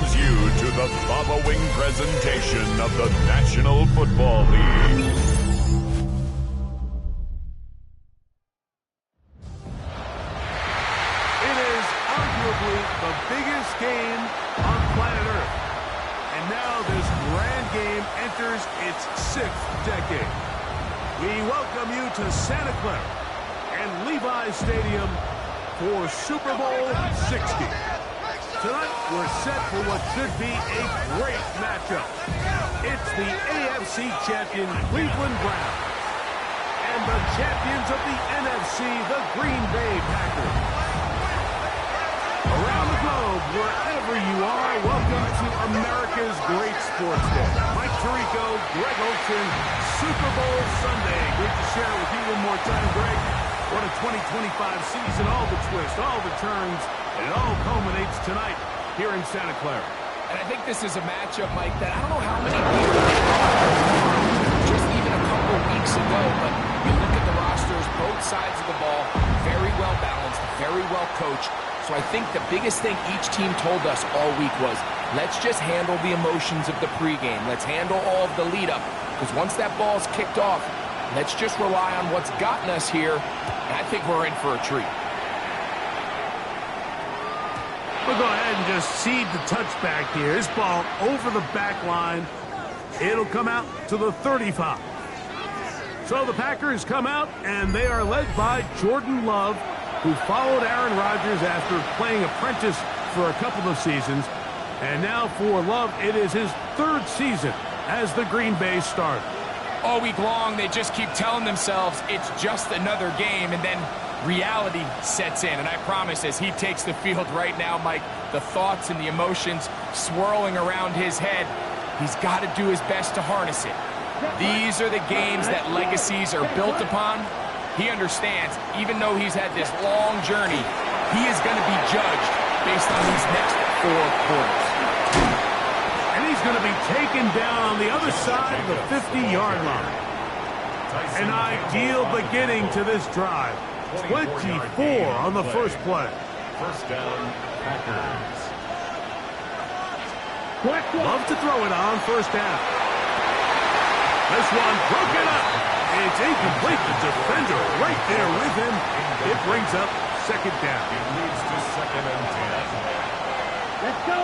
welcomes you to the following presentation of the National Football League. It is arguably the biggest game on planet Earth. And now this grand game enters its 6th decade. We welcome you to Santa Clara and Levi's Stadium for Super Bowl 60. Tonight, we're set for what should be a great matchup. It's the AFC champion Cleveland Browns and the champions of the NFC, the Green Bay Packers. Around the globe, wherever you are, welcome to America's great sports day. Mike Tirico, Greg Olsen, Super Bowl Sunday. Great to share it with you one more time, Greg. What a 2025 season, all the twists, all the turns, and it all culminates tonight here in Santa Clara. And I think this is a matchup, Mike, that I don't know how many people just even a couple weeks ago, but you look at the rosters, both sides of the ball, very well balanced, very well coached. So I think the biggest thing each team told us all week was, let's just handle the emotions of the pregame. Let's handle all of the lead up, because once that ball's kicked off, let's just rely on what's gotten us here. And I think we're in for a treat. We'll go ahead and just seed the touchback here. This ball over the back line. It'll come out to the 35. So the Packers come out, and they are led by Jordan Love, who followed Aaron Rodgers after playing apprentice for a couple of seasons. And now for Love, it is his 3rd season as the Green Bay starter. All week long, they just keep telling themselves it's just another game, and then reality sets in. And I promise, as he takes the field right now, Mike, the thoughts and the emotions swirling around his head, he's got to do his best to harness it. These are the games that legacies are built upon. He understands, even though he's had this long journey, he is going to be judged based on these next 4 quarters. And he's going to be taken down on the other side of the 50-yard line. An ideal beginning to this drive. 24 on the first play. First down, Packers. Love to throw it on first down. This one broken up. It's incomplete. The defender right there with him. It brings up second down. It leads to 2nd and 10. Let's go.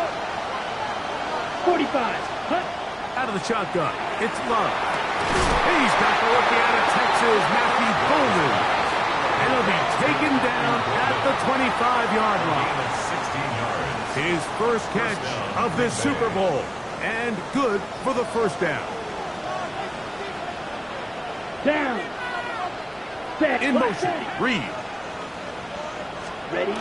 45. Cut. Out of the shotgun. It's Love. He's got the rookie out of Texas, Matthew Golden. And he'll be taken down at the 25-yard line. 16 yards. His first catch of this Super Bowl. And good for the first down. Down. Set. In motion, Reed. Ready.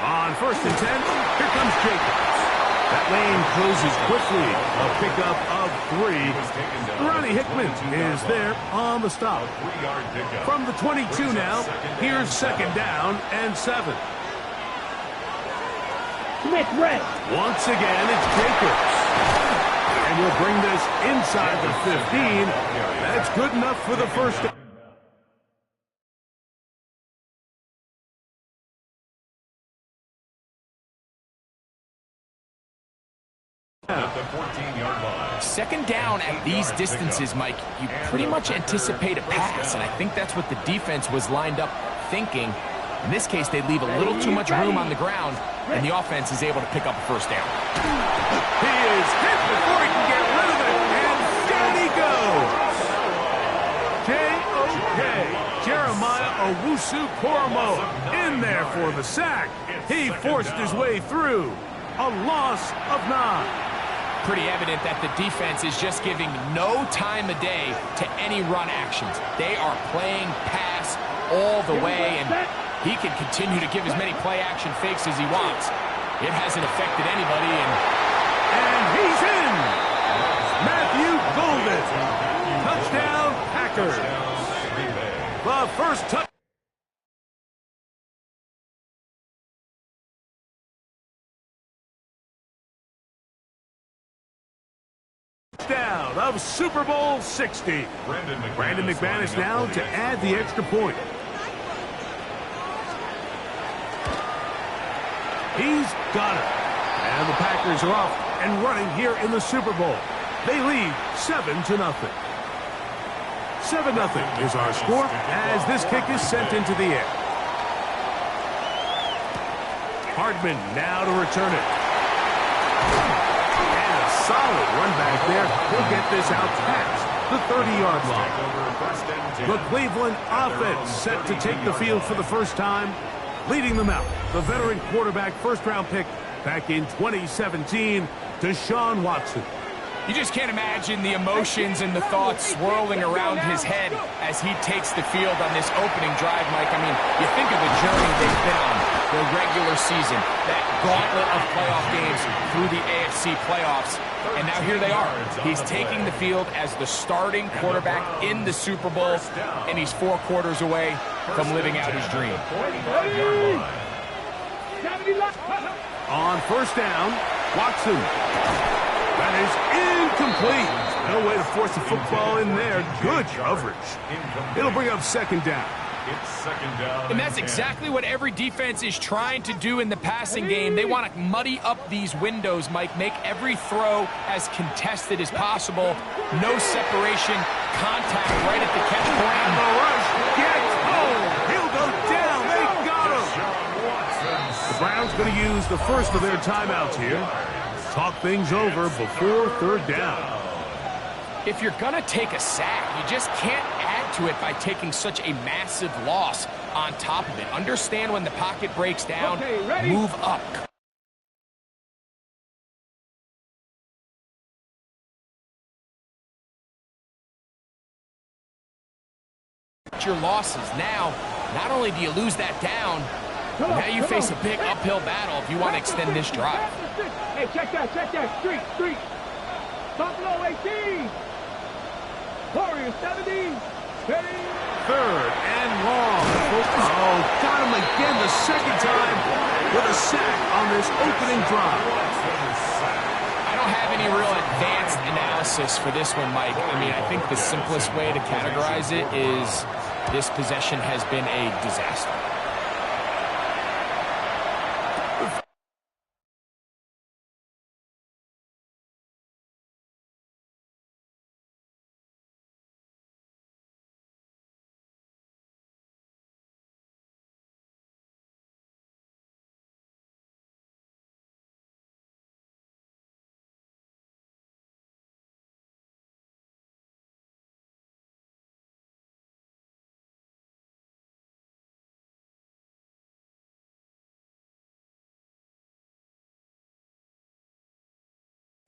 On 1st and 10, here comes Jacobs. That lane closes quickly. A pickup of 3. Ronnie Hickman is there on the stop. From the 22 now, here's 2nd down and 7. Smith red. Once again, it's Jacobs. And we'll bring this inside the 15. That's good enough for the first down. At the 14-yard line. 2nd down at these distances, Mike, you pretty much anticipate a pass, and I think that's what the defense was lined up thinking. In this case, they leave a little too much room on the ground, and the offense is able to pick up a first down. He is hit before he can get rid of it, and down he goes. J.O.K. Jeremiah Owusu-Koramoah in there for the sack. He forced his way through. A loss of 9. Pretty evident that the defense is just giving no time of day to any run actions. They are playing pass all the way, and he can continue to give as many play-action fakes as he wants. It hasn't affected anybody, and he's in! Matthew Golden. Touchdown, Packers. The first touchdown. Of Super Bowl 60. Brandon McManus now to add the extra point. He's got it. And the Packers are off and running here in the Super Bowl. They lead 7-0. 7-0 is our score as this kick is sent into the air. Hardman now to return it. And a solid run back there. He'll get this out past the 30-yard line. The Cleveland offense set to take the field for the first time. Leading them out, the veteran quarterback first-round pick back in 2017, Deshaun Watson. You just can't imagine the emotions and the thoughts swirling around his head as he takes the field on this opening drive, Mike. I mean, you think of the journey they've been on, the regular season, that gauntlet of playoff games through the AFC playoffs, and now here they are. He's taking the field as the starting quarterback in the Super Bowl, and he's 4 quarters away from living out his dream. On first down, Watson. That is incomplete. No way to force the football in there. Good coverage. It'll bring up second down. It's second down. And that's exactly what every defense is trying to do in the passing game. They want to muddy up these windows, Mike, make every throw as contested as possible. No separation, contact right at the catch point. And the rush gets home. He'll go down. They got him. The Browns going to use the first of their timeouts here. Talk things over before third down. If you're going to take a sack, you just can't add to it by taking such a massive loss on top of it. Understand when the pocket breaks down, move up. Your losses. Now, not only do you lose that down, now you face a big uphill battle if you want to extend this drive. Hey, check that. Street. Buffalo 18. Warriors 70. Ready. Third and long. Oh, got him again the second time with a sack on this opening drive. I don't have any real advanced analysis for this one, Mike. I mean, I think the simplest way to categorize it is this possession has been a disaster.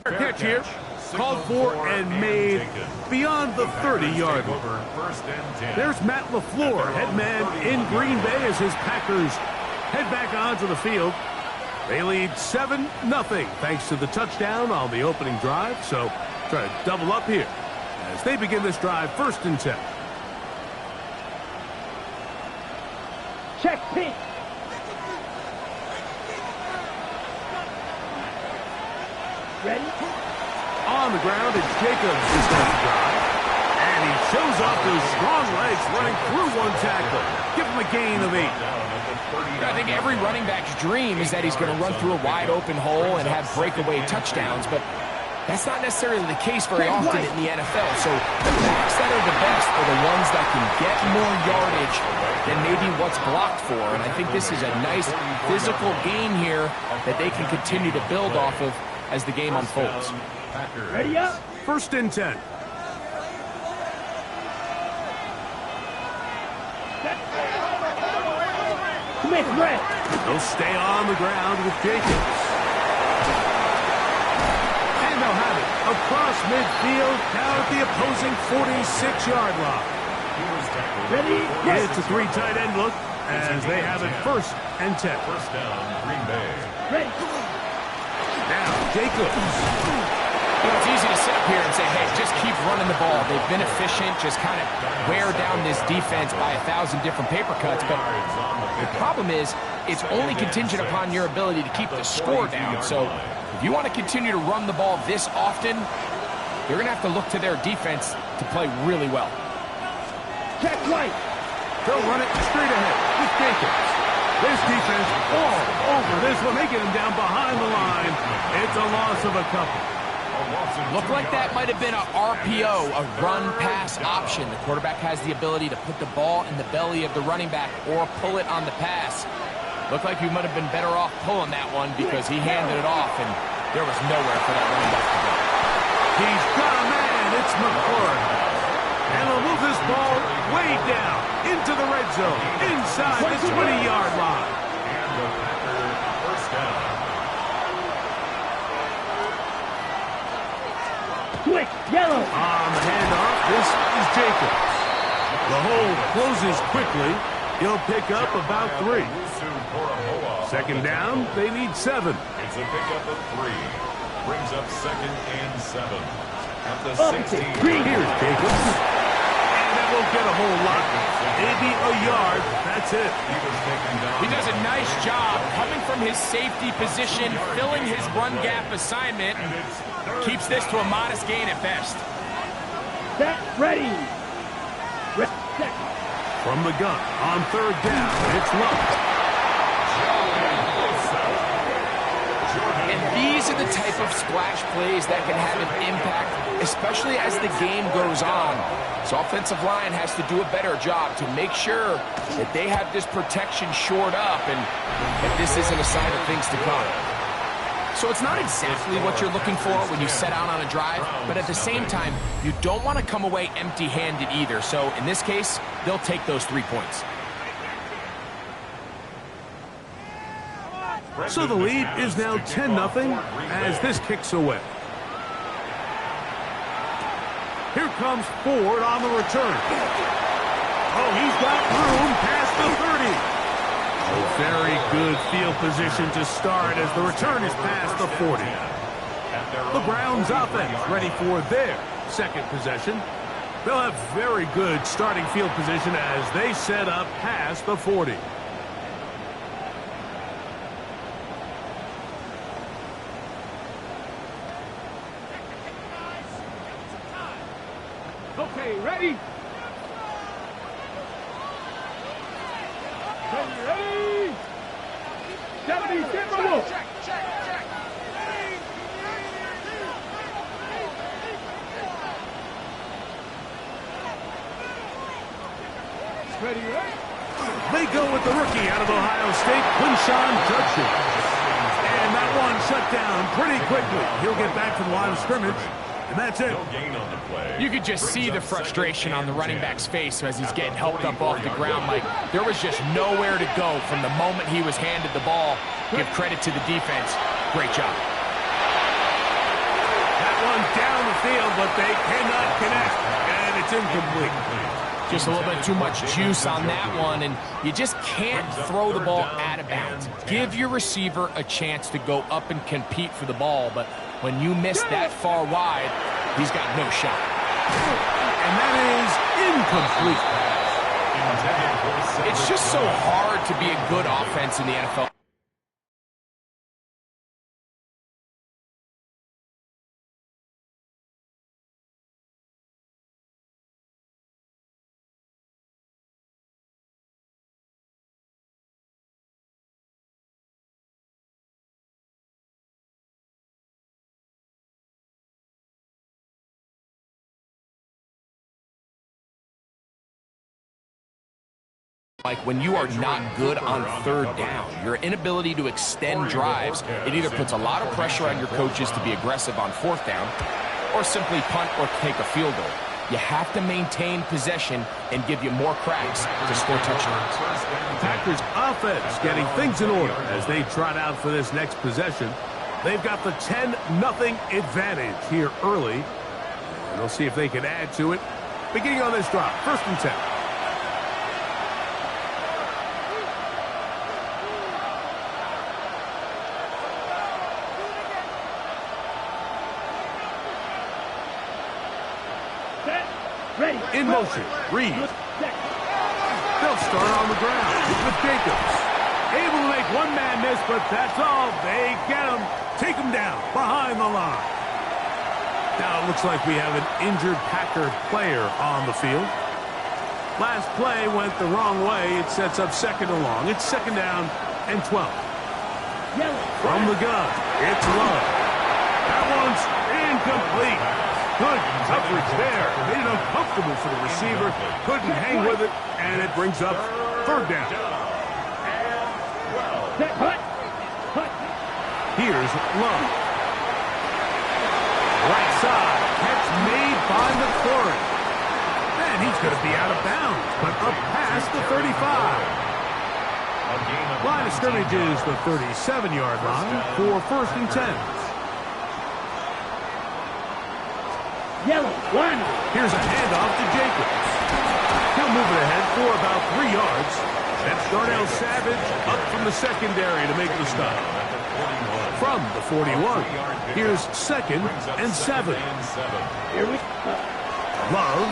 Catch here, called for and made beyond the 30-yard line. There's Matt LaFleur, head man in Green Bay as his Packers head back onto the field. They lead 7-0 thanks to the touchdown on the opening drive. So try to double up here as they begin this drive 1st and 10. Check pitch. Ready? On the ground, it's Jacobs to start the drive. And he shows off those strong legs running through one tackle. Give him a gain of 8. I think every running back's dream is that he's going to run through a wide open hole and have breakaway touchdowns, but that's not necessarily the case very often in the NFL. So the backs that are the best are the ones that can get more yardage than maybe what's blocked for. And I think this is a nice physical gain here that they can continue to build off of as the game unfolds. Ready up. 1st and 10. Smith red. They'll stay on the ground with Jacobs. And they'll have it across midfield down at the opposing 46-yard line. Ready. It's a 3 tight end look as they have it 1st and 10. First down, Green Bay. Ready. Now, Jacobs. You know, it's easy to sit up here and say, hey, just keep running the ball. They've been efficient, just kind of wear down this defense by 1,000 different paper cuts. But the problem is, it's only contingent upon your ability to keep the score down. So if you want to continue to run the ball this often, you're going to have to look to their defense to play really well. Check right. They'll run it straight ahead with Jacobs. This defense all over this one, making him down behind the line. It's a loss of a couple. Looked like that might have been a RPO, a run-pass option. The quarterback has the ability to put the ball in the belly of the running back or pull it on the pass. Looked like he might have been better off pulling that one because he handed it off, and there was nowhere for that running back to go. He's got a man. It's McLaurin. And he'll move this ball way down into the red zone, inside the 20-yard line. And the Packer first down. Quick, yellow. On the handoff, this is Jacobs. The hole closes quickly. He'll pick up about 3. Second down, they need 7. It's a pickup of 3. Brings up 2nd and 7. At the Up 16. to 3. Here's Jacobs. And that won't get a whole lot. Maybe a yard. That's it. He was taken down. He does a nice job coming from his safety position, filling his run gap assignment. Keeps this to a modest gain at best. Set, ready. Set. From the gun, on 3rd down, it's Love. And these are the type of splash plays that can have an impact, especially as the game goes on. So offensive line has to do a better job to make sure that they have this protection shored up and that this isn't a sign of things to come. So it's not exactly what you're looking for when you set out on a drive, but at the same time, you don't want to come away empty-handed either. So in this case, they'll take those 3 points. So the lead is now 10-0 as this kicks away. Here comes Ford on the return. Oh, he's got room past the 30. A very good field position to start as the return is past the 40. The Browns offense ready for their second possession. They'll have very good starting field position as they set up past the 40. Okay, ready? Ready? 70, Timberwolf. Ready, right? They go with the rookie out of Ohio State, Quinshon Judkins. And that one shut down pretty quickly. He'll get back to the line of scrimmage, and that's it. No gain on the play. You could just see the frustration on the running back's face as he's getting helped up off the ground. Like, there was just nowhere to go from the moment he was handed the ball. Give credit to the defense. Great job. That one down the field, but they cannot connect, and it's incomplete. Just a little bit too much juice on that one, and you just can't throw the ball out of bounds. Give your receiver a chance to go up and compete for the ball, but when you miss that far wide, he's got no shot. And that is incomplete. It's just so hard to be a good offense in the NFL. Like when you are not good on 3rd down, your inability to extend drives, it either puts a lot of pressure on your coaches to be aggressive on 4th down or simply punt or take a field goal. You have to maintain possession and give you more cracks to score touchdowns. Packers offense getting things in order as they trot out for this next possession. They've got the 10-0 advantage here early. And they'll see if they can add to it. Beginning on this drive, 1st and 10. Ready. In motion, Reed. They'll start on the ground with Jacobs. Able to make one man miss, but that's all. They get him, take him down behind the line. Now it looks like we have an injured Packer player on the field. Last play went the wrong way. It sets up second and long. It's second down and 12. From the gun, it's Love. That one's incomplete. Good coverage there. Made it uncomfortable for the receiver. Couldn't hang with it, and it brings up third down. Here's Love. Right side. Catch made by McLaurin. And he's going to be out of bounds, but up past the 35. Line of scrimmage is the 37-yard line for first and 10. Yellow, one. Here's a handoff to Jacobs. He'll move it ahead for about 3 yards. That's Darnell Savage up from the secondary to make the stop. From the 41, here's second and 7. Here we go. Love.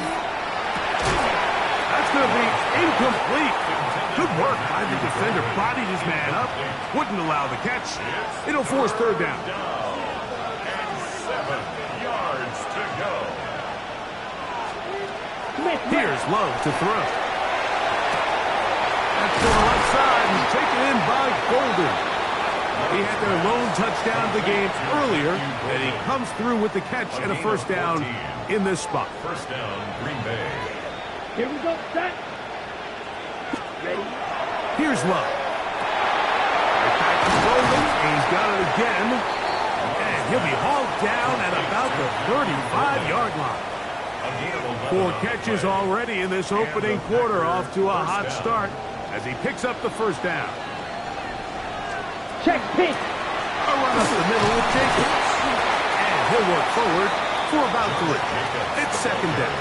That's going to be incomplete. Good work by the defender. Bodied his man up. Wouldn't allow the catch. It'll force third down. And 7 yards to go. Here's Love to throw. That's to the left side and taken in by Golden. He had their lone touchdown of the game earlier, and he comes through with the catch and a first down in this spot. First down, Green Bay. Here we go, set. Ready? Here's Love. Right back to Golden. He's got it again. And he'll be hauled down at about the 35-yard line. 4 catches already in this opening quarter, off to a hot start as he picks up the first down. Check pitch. A run up the middle with Jacobs. And he'll work forward for about 3. It's second down.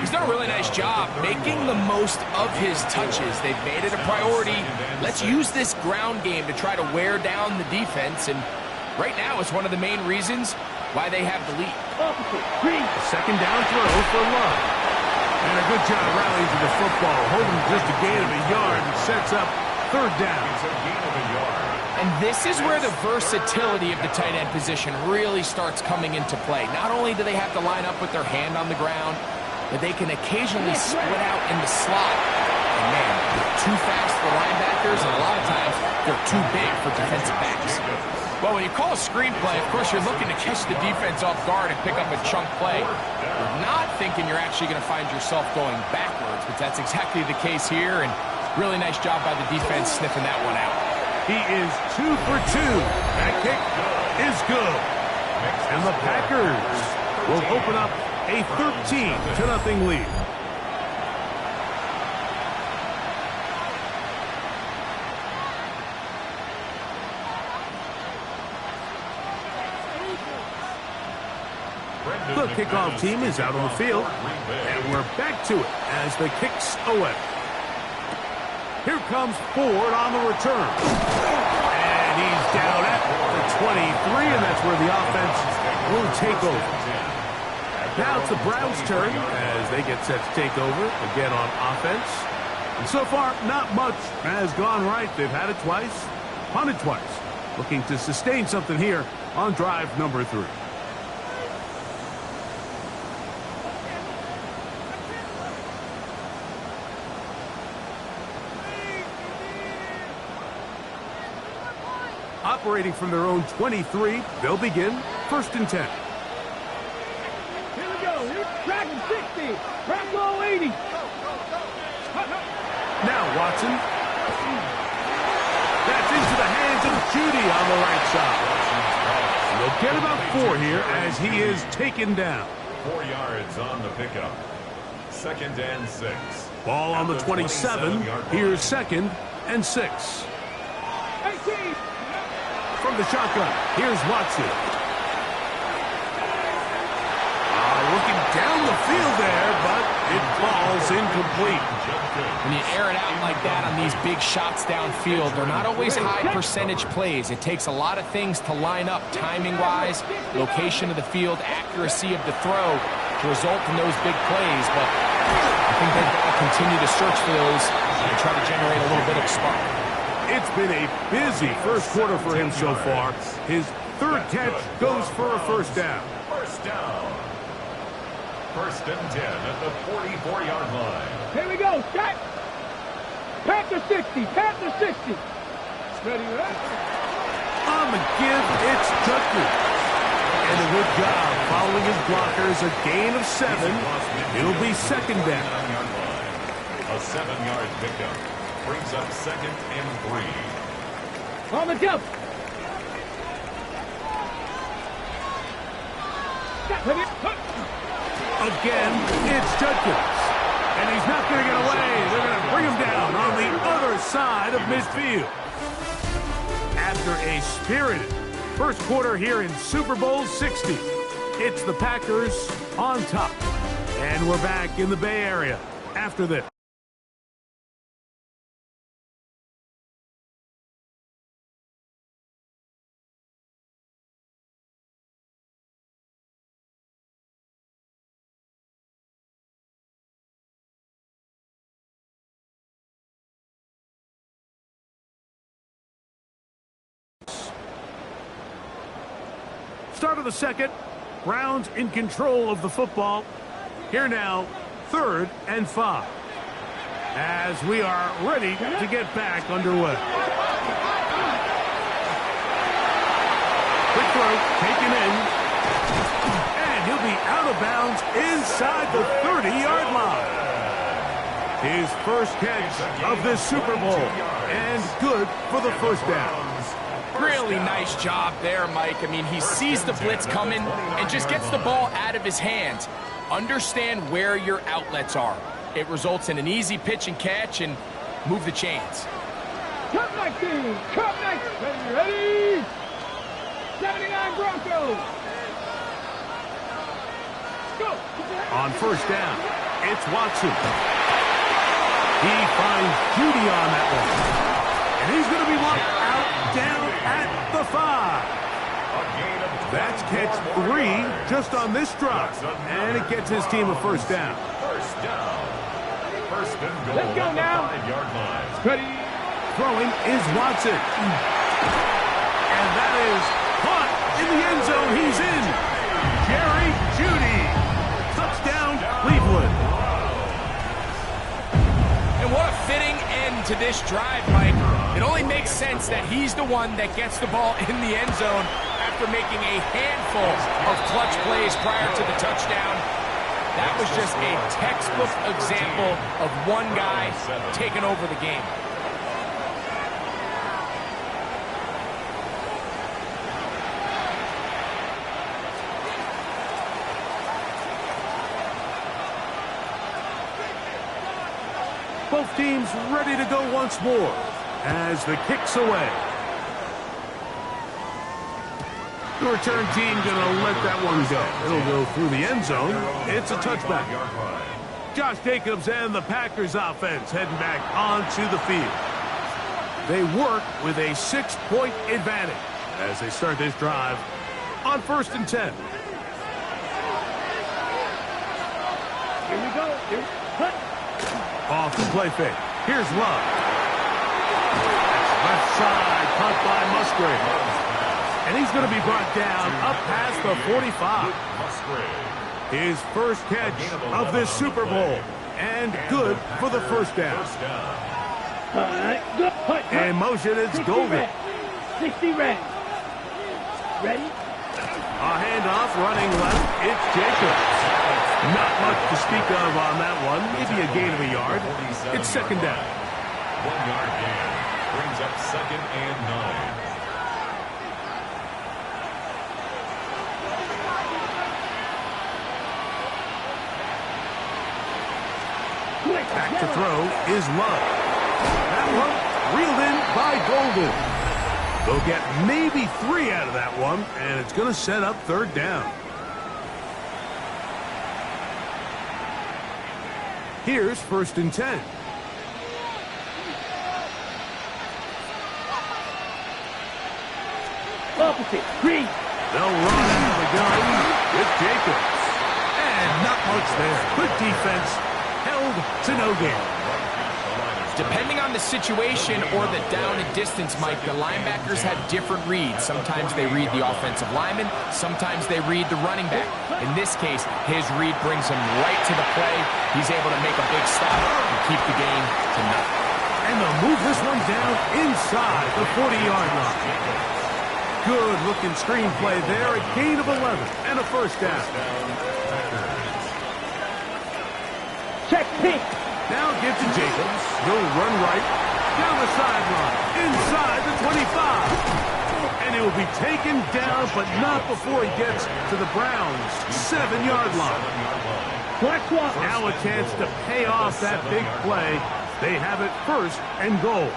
He's done a really nice job making the most of his touches. They've made it a priority. Let's use this ground game to try to wear down the defense. And right now it's one of the main reasons why they have the lead. Opposite. Green. A second down throw for Love. And a good job rallying to the football. Holding just a gain of a yard and sets up third down. And this is where the versatility of the tight end position really starts coming into play. Not only do they have to line up with their hand on the ground, but they can occasionally split out in the slot. And man, they're too fast for linebackers, and a lot of times they're too big for defensive backs. Well, when you call a screenplay, of course, you're looking to catch the defense off guard and pick up a chunk play. You're not thinking you're actually going to find yourself going backwards, but that's exactly the case here, and really nice job by the defense sniffing that one out. He is 2 for 2. That kick is good. And the Packers will open up a 13-0 lead. The kickoff team is out on the field, and we're back to it as the kick's away. Here comes Ford on the return. And he's down at the 23, and that's where the offense will take over. Now it's the Browns' turn as they get set to take over again on offense. And so far, not much has gone right. They've had it twice, punted twice. Looking to sustain something here on drive number 3. Operating from their own 23, they'll begin first and 10. Here we go. Here's Dragon 60. Rambo 80. Now Watson. That's into the hands of Judy on the right side. And they'll get about 4 here as he is taken down. 4 yards on the pickup. Second and 6. Ball on the 27. Here's second and 6. 18. From the shotgun, here's Watson. Looking down the field there, but it falls incomplete. When you air it out like that on these big shots downfield, they're not always high percentage plays. It takes a lot of things to line up timing-wise, location of the field, accuracy of the throw to result in those big plays. But I think they've got to continue to search for those and try to generate a little bit of spark. It's been a busy first quarter for him so far. His third catch goes for a first down. First down. first and 10 at the 44-yard line. Here we go, set. Panther 60, Panther 60. Ready, On the give, it's Tucker. And a good job following his blockers. A gain of 7. It'll be second down. A 7-yard pickup brings up second and 3. On the jump. Again, it's Judkins. And he's not going to get away. They're going to bring him down on the other side of midfield. After a spirited first quarter here in Super Bowl 60, it's the Packers on top. And we're back in the Bay Area after this. Start of the second. Browns in control of the football. Here now, 3rd and 5. As we are ready to get back underway. Quick throw, taken in. And he'll be out of bounds inside the 30-yard line. His first catch of this Super Bowl. And good for the first down. Really nice job there, Mike. I mean, he sees the blitz coming and just gets the ball out of his hands. Understand where your outlets are. It results in an easy pitch and catch and move the chains. Cut 19, cut 19. Ready? 79 Broncos. Go. On first down, it's Watson. He finds Judy on that one. And he's going to be locked out down at the 5. That's catch 3 just on this drop. And it gets his team a first down. First down. First and goal. Let's go now. 5-yard line. Ready? Throwing is Watson. And that is caught in the end zone. He's in. Jerry Jeudy. Touchdown, Cleveland. And what a fitting end to this drive, Mike. It only makes sense that he's the one that gets the ball in the end zone after making a handful of clutch plays prior to the touchdown. That was just a textbook example of one guy taking over the game. Both teams ready to go once more as the kick's away. The return team going to let that one go. It'll go through the end zone. It's a touchback. Josh Jacobs and the Packers offense heading back onto the field. They work with a 6-point advantage as they start this drive on 1st and 10. Here we go. Here. Cut. Off the play fake. Here's Love. Left side, caught by Musgrave. And he's going to be brought down up past the 45. His first catch of this Super Bowl. And good for the first down. In motion, it's Golden. 60 red. Ready? A handoff running left. It's Jacobs. Not much to speak of on that one. Maybe a gain of a yard. It's second down. 1-yard gain brings up second and 9. Back to throw is Love. That one reeled in by Golden. They'll get maybe 3 out of that one, and it's going to set up 3rd down. Here's 1st and 10. Opposite. Green. They'll run out of the gun with Jacobs. And not much there. Good defense. Held to no gain. Depending on the situation or the down and distance, Mike, the linebackers have different reads. Sometimes they read the offensive lineman, sometimes they read the running back. In this case, his read brings him right to the play. He's able to make a big stop and keep the game to nothing. And they'll move this one down inside the 40-yard line. Good-looking screen play there, a gain of 11 and a first down. Check pink. Now give to Jacobs. He'll run right down the sideline, inside the 25. And he will be taken down, but not before he gets to the Browns' 7-yard line. Now a chance to pay off that big play. They have it first and goal.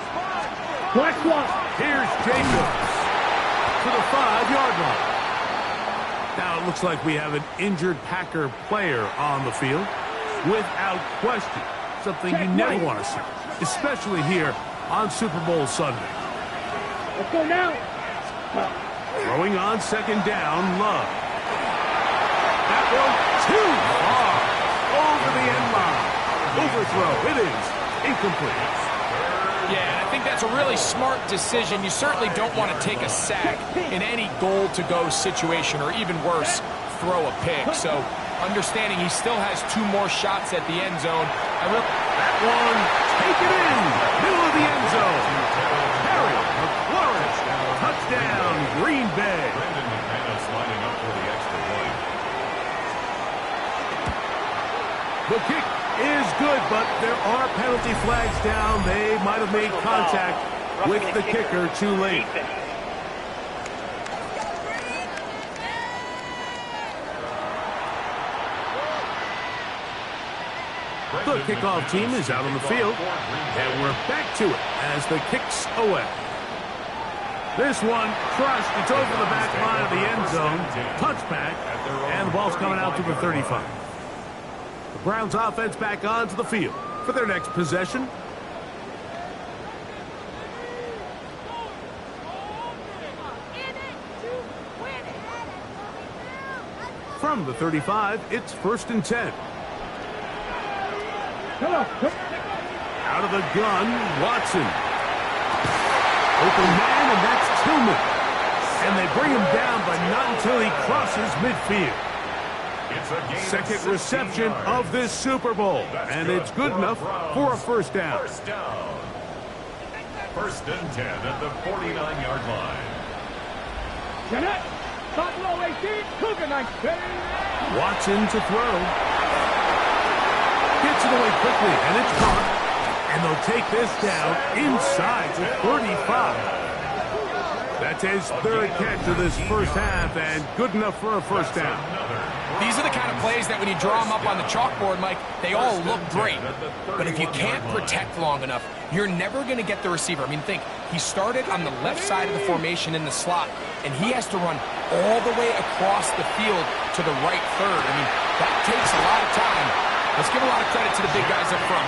Here's Jacobs to the 5-yard line. Now it looks like we have an injured Packer player on the field. Without question, something you never want to see, especially here on Super Bowl Sunday. Let's go now. Throwing on second down, Love. That one too far over the end line. Overthrow. It is incomplete. Yeah, I think that's a really smart decision. You certainly don't want to take a sack in any goal-to-go situation, or even worse, throw a pick. So understanding he still has 2 more shots at the end zone. That one taken in, middle of the end zone. Harry McLaurin, touchdown, Green Bay. The kick is good, but there are penalty flags down. They might have made contact with the kicker too late. The kickoff team is out on the field, and we're back to it as the kick's away. This one crushed. It's over the back line of the end zone. Touchback, and the ball's coming out to the 35. The Browns offense back onto the field for their next possession. From the 35, it's 1st and 10. Out of the gun, Watson. Open man, and that's Tillman. And they bring him down, but not until he crosses midfield. Second reception of this Super Bowl, and it's good enough for a first down. 1st and 10 at the 49-yard line. Watson to throw. Gets it away quickly, and it's caught. And they'll take this down inside the 35. That's his 3rd catch of this first half, and good enough for a first down. These are the kind of plays that when you draw them up on the chalkboard, Mike, they all look great. But if you can't protect long enough, you're never going to get the receiver. I mean, think, he started on the left side of the formation in the slot, and he has to run all the way across the field to the right third. I mean, that takes a lot of time. Let's give a lot of credit to the big guys up front.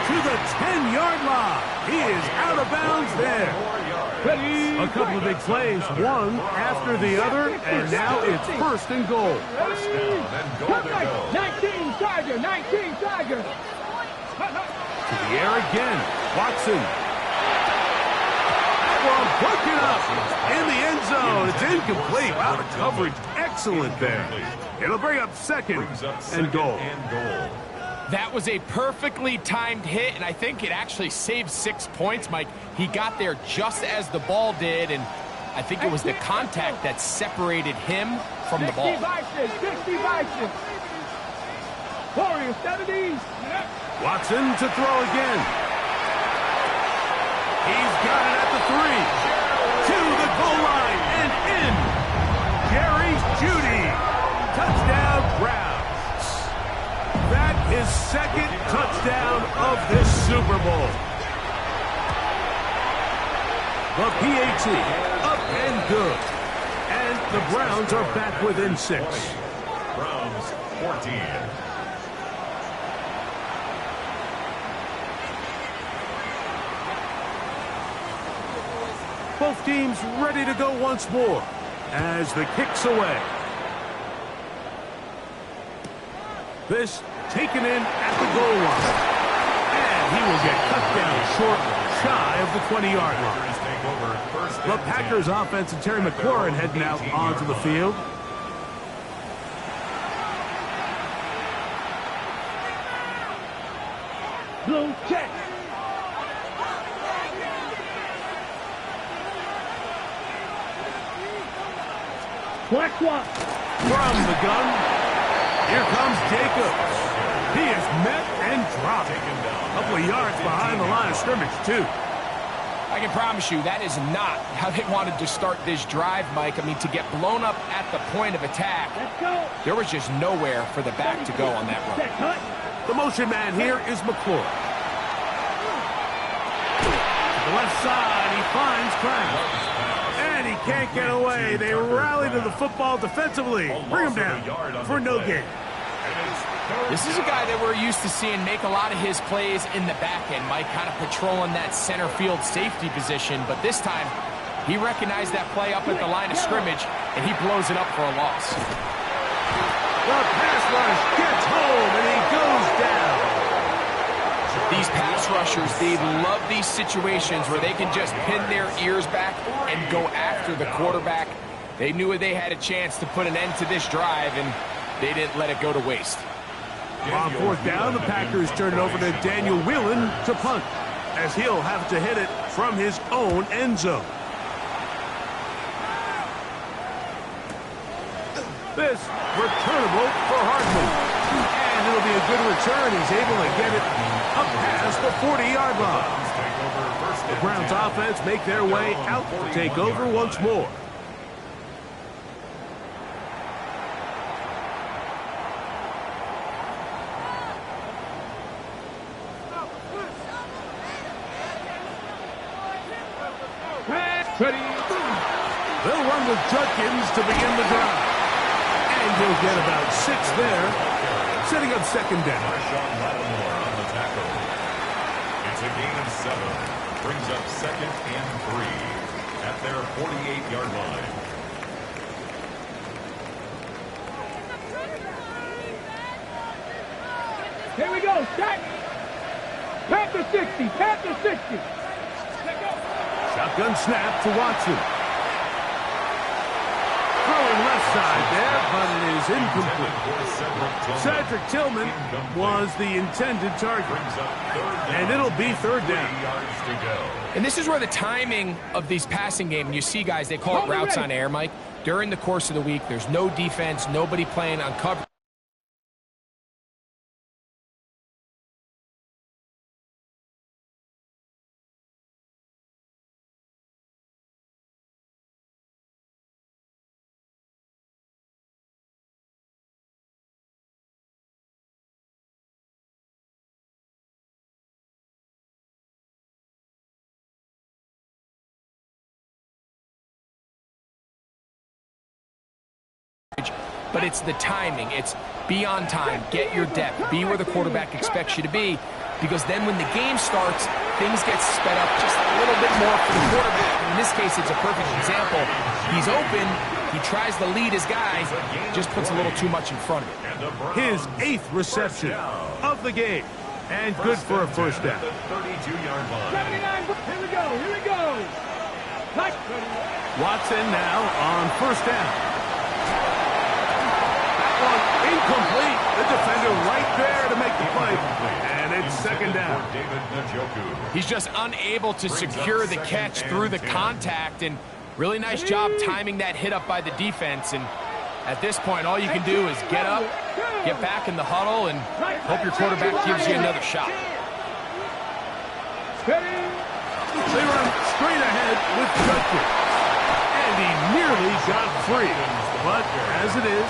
To the 10-yard line. He is out of bounds there. A couple of big plays, one after the other, and now it's 1st and goal. 19 Tiger, 19 Tiger. To the air again, Watson. That one broken up in the end zone. It's incomplete. Wow, the coverage excellent there. It'll bring up 2nd and goal. That was a perfectly timed hit, and I think it actually saved 6 points, Mike. He got there just as the ball did, and I think it was the contact that separated him from the ball. 60 Bison. Warriors, 70s. Watson to throw again. He's got it at the 3. To the goal line and in. Jerry Jeudy. Touchdown, Browns. That is 2nd touchdown of this Super Bowl. The PAT up and good. And the Browns are back within 6. Browns 14. Both teams ready to go once more as the kick's away. This taken in at the goal line. And he will get cut down short, shy of the 20-yard line. The Packers offense and Terry McLaurin heading out onto the field. Blue check. Black swap. From the gun, here comes Jacobs. He is met and dropped. A couple of yards behind the line of scrimmage, too. I can promise you that is not how they wanted to start this drive, Mike. I mean, to get blown up at the point of attack, Let's go. there was just nowhere for the back to go on that run. Set, cut. The motion man here is McLaurin. To the left side, he finds Kraft. And he can't get away. They rally to the football defensively. Bring him down for no gain. This is a guy that we're used to seeing make a lot of his plays in the back end, Mike, kind of patrolling that center field safety position. But this time, he recognized that play up at the line of scrimmage, and he blows it up for a loss. The pass rush gets home, and he goes down. These pass rushers, they love these situations where they can just pin their ears back and go after the quarterback. They knew they had a chance to put an end to this drive, and they didn't let it go to waste. On fourth down, the Packers turn it over to Daniel Whelan to punt, as he'll have to hit it from his own end zone. This returnable for Hardman. And it'll be a good return. He's able to get it up past the 40-yard line. The Browns offense make their way out to take over once more. Ready. They'll run with Judkins to begin the drive. And he'll get about 6 there, setting up second down. Marshawn Lattimore on the tackle. It's a gain of 7. Brings up 2nd and 3 at their 48-yard line. Here we go. Start. Panther 60. Panther 60. Shotgun snap to Watson. Throwing left side there, but it is incomplete. Cedric Tillman was the intended target. And it'll be third down. And this is where the timing of these passing game, and you see guys, they call it routes on air, Mike. During the course of the week, there's no defense, nobody playing on cover. But it's the timing. It's be on time, get your depth, be where the quarterback expects you to be, because then when the game starts, things get sped up just a little bit more for the quarterback. In this case, it's a perfect example. He's open, he tries to lead his guy, just puts a little too much in front of him. His 8th reception of the game. And good for a first down. 32-yard line. 79. Here we go. Here we go. Nice. Watson now on first down. Incomplete. The defender right there to make the play. And it's second down. He's just unable to secure the catch through the contact, and really nice job timing that hit up by the defense. And at this point, all you can do is get up, get back in the huddle, and hope your quarterback gives you another shot. They run straight ahead with Judkins. And he nearly got free. But as it is,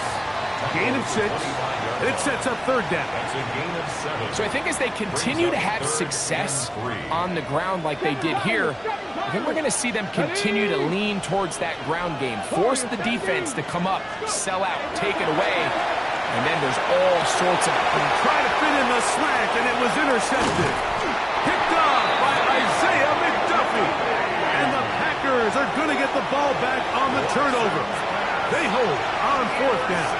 gain of 6, and it sets up third down. So I think as they continue to have success on the ground like they did here, I think we're going to see them continue to lean towards that ground game, force the defense to come up, sell out, take it away, and then there's all sorts of... Trying to fit in the slant, and it was intercepted. Picked off by Isaiah McDuffie. And the Packers are going to get the ball back on the turnover. They hold on fourth down.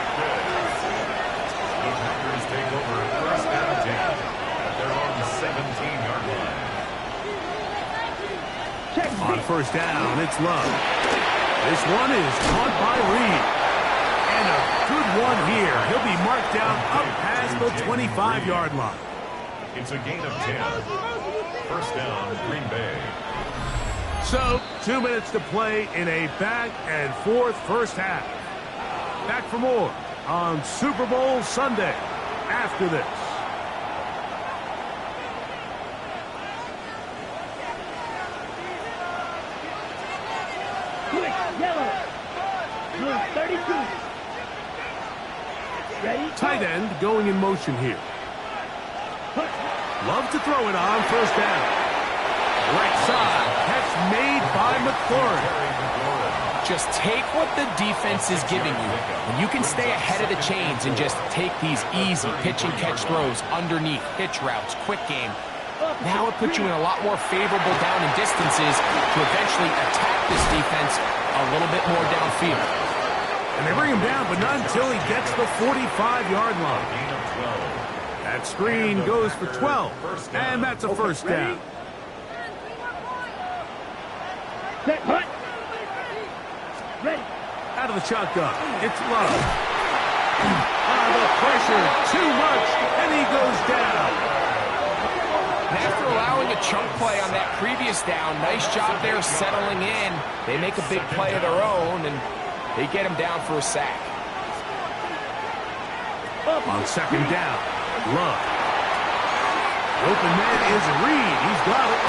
The Packers take over first down at their own 17-yard line. On first down, it's Love. This one is caught by Reed. And a good one here. He'll be marked down up past the 25-yard line. It's a gain of 10. First down, Green Bay. So, 2 minutes to play in a back-and-forth first half. Back for more on Super Bowl Sunday after this. Yellow. Blue 32. Ready? Tight end going in motion here. Love to throw it on first down. Right side. Catch made by McLaurin. Just take what the defense is giving you. When you can stay ahead of the chains and just take these easy pitch and catch throws underneath, hitch routes, quick game, now it puts you in a lot more favorable down and distances to eventually attack this defense a little bit more downfield. And they bring him down, but not until he gets the 45-yard line. Gain of 12. That screen goes for 12, and that's a first down. Set, hut. Ready. Out of the shotgun, it's Love. The pressure, too much, and he goes down. And after allowing a chunk play on that previous down, nice job there settling in. They make a big play of their own, and they get him down for a sack. On second down, Love. Open man is Reed. He's got it.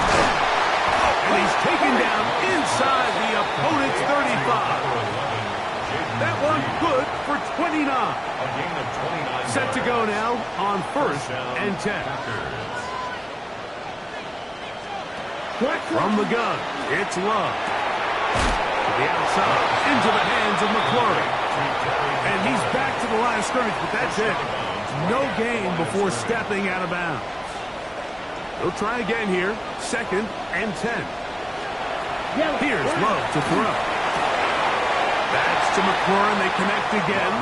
And he's taken down inside the opponent's 35. That one good for 29. A gain of 29. Set to go now on first and 10. From the gun, it's Love. To the outside, into the hands of McLaurin. And he's back to the line of scrimmage, but that's it. No gain before stepping out of bounds. He'll try again here. Second and 10. Here's Love to throw. That's to McLaurin. They connect again.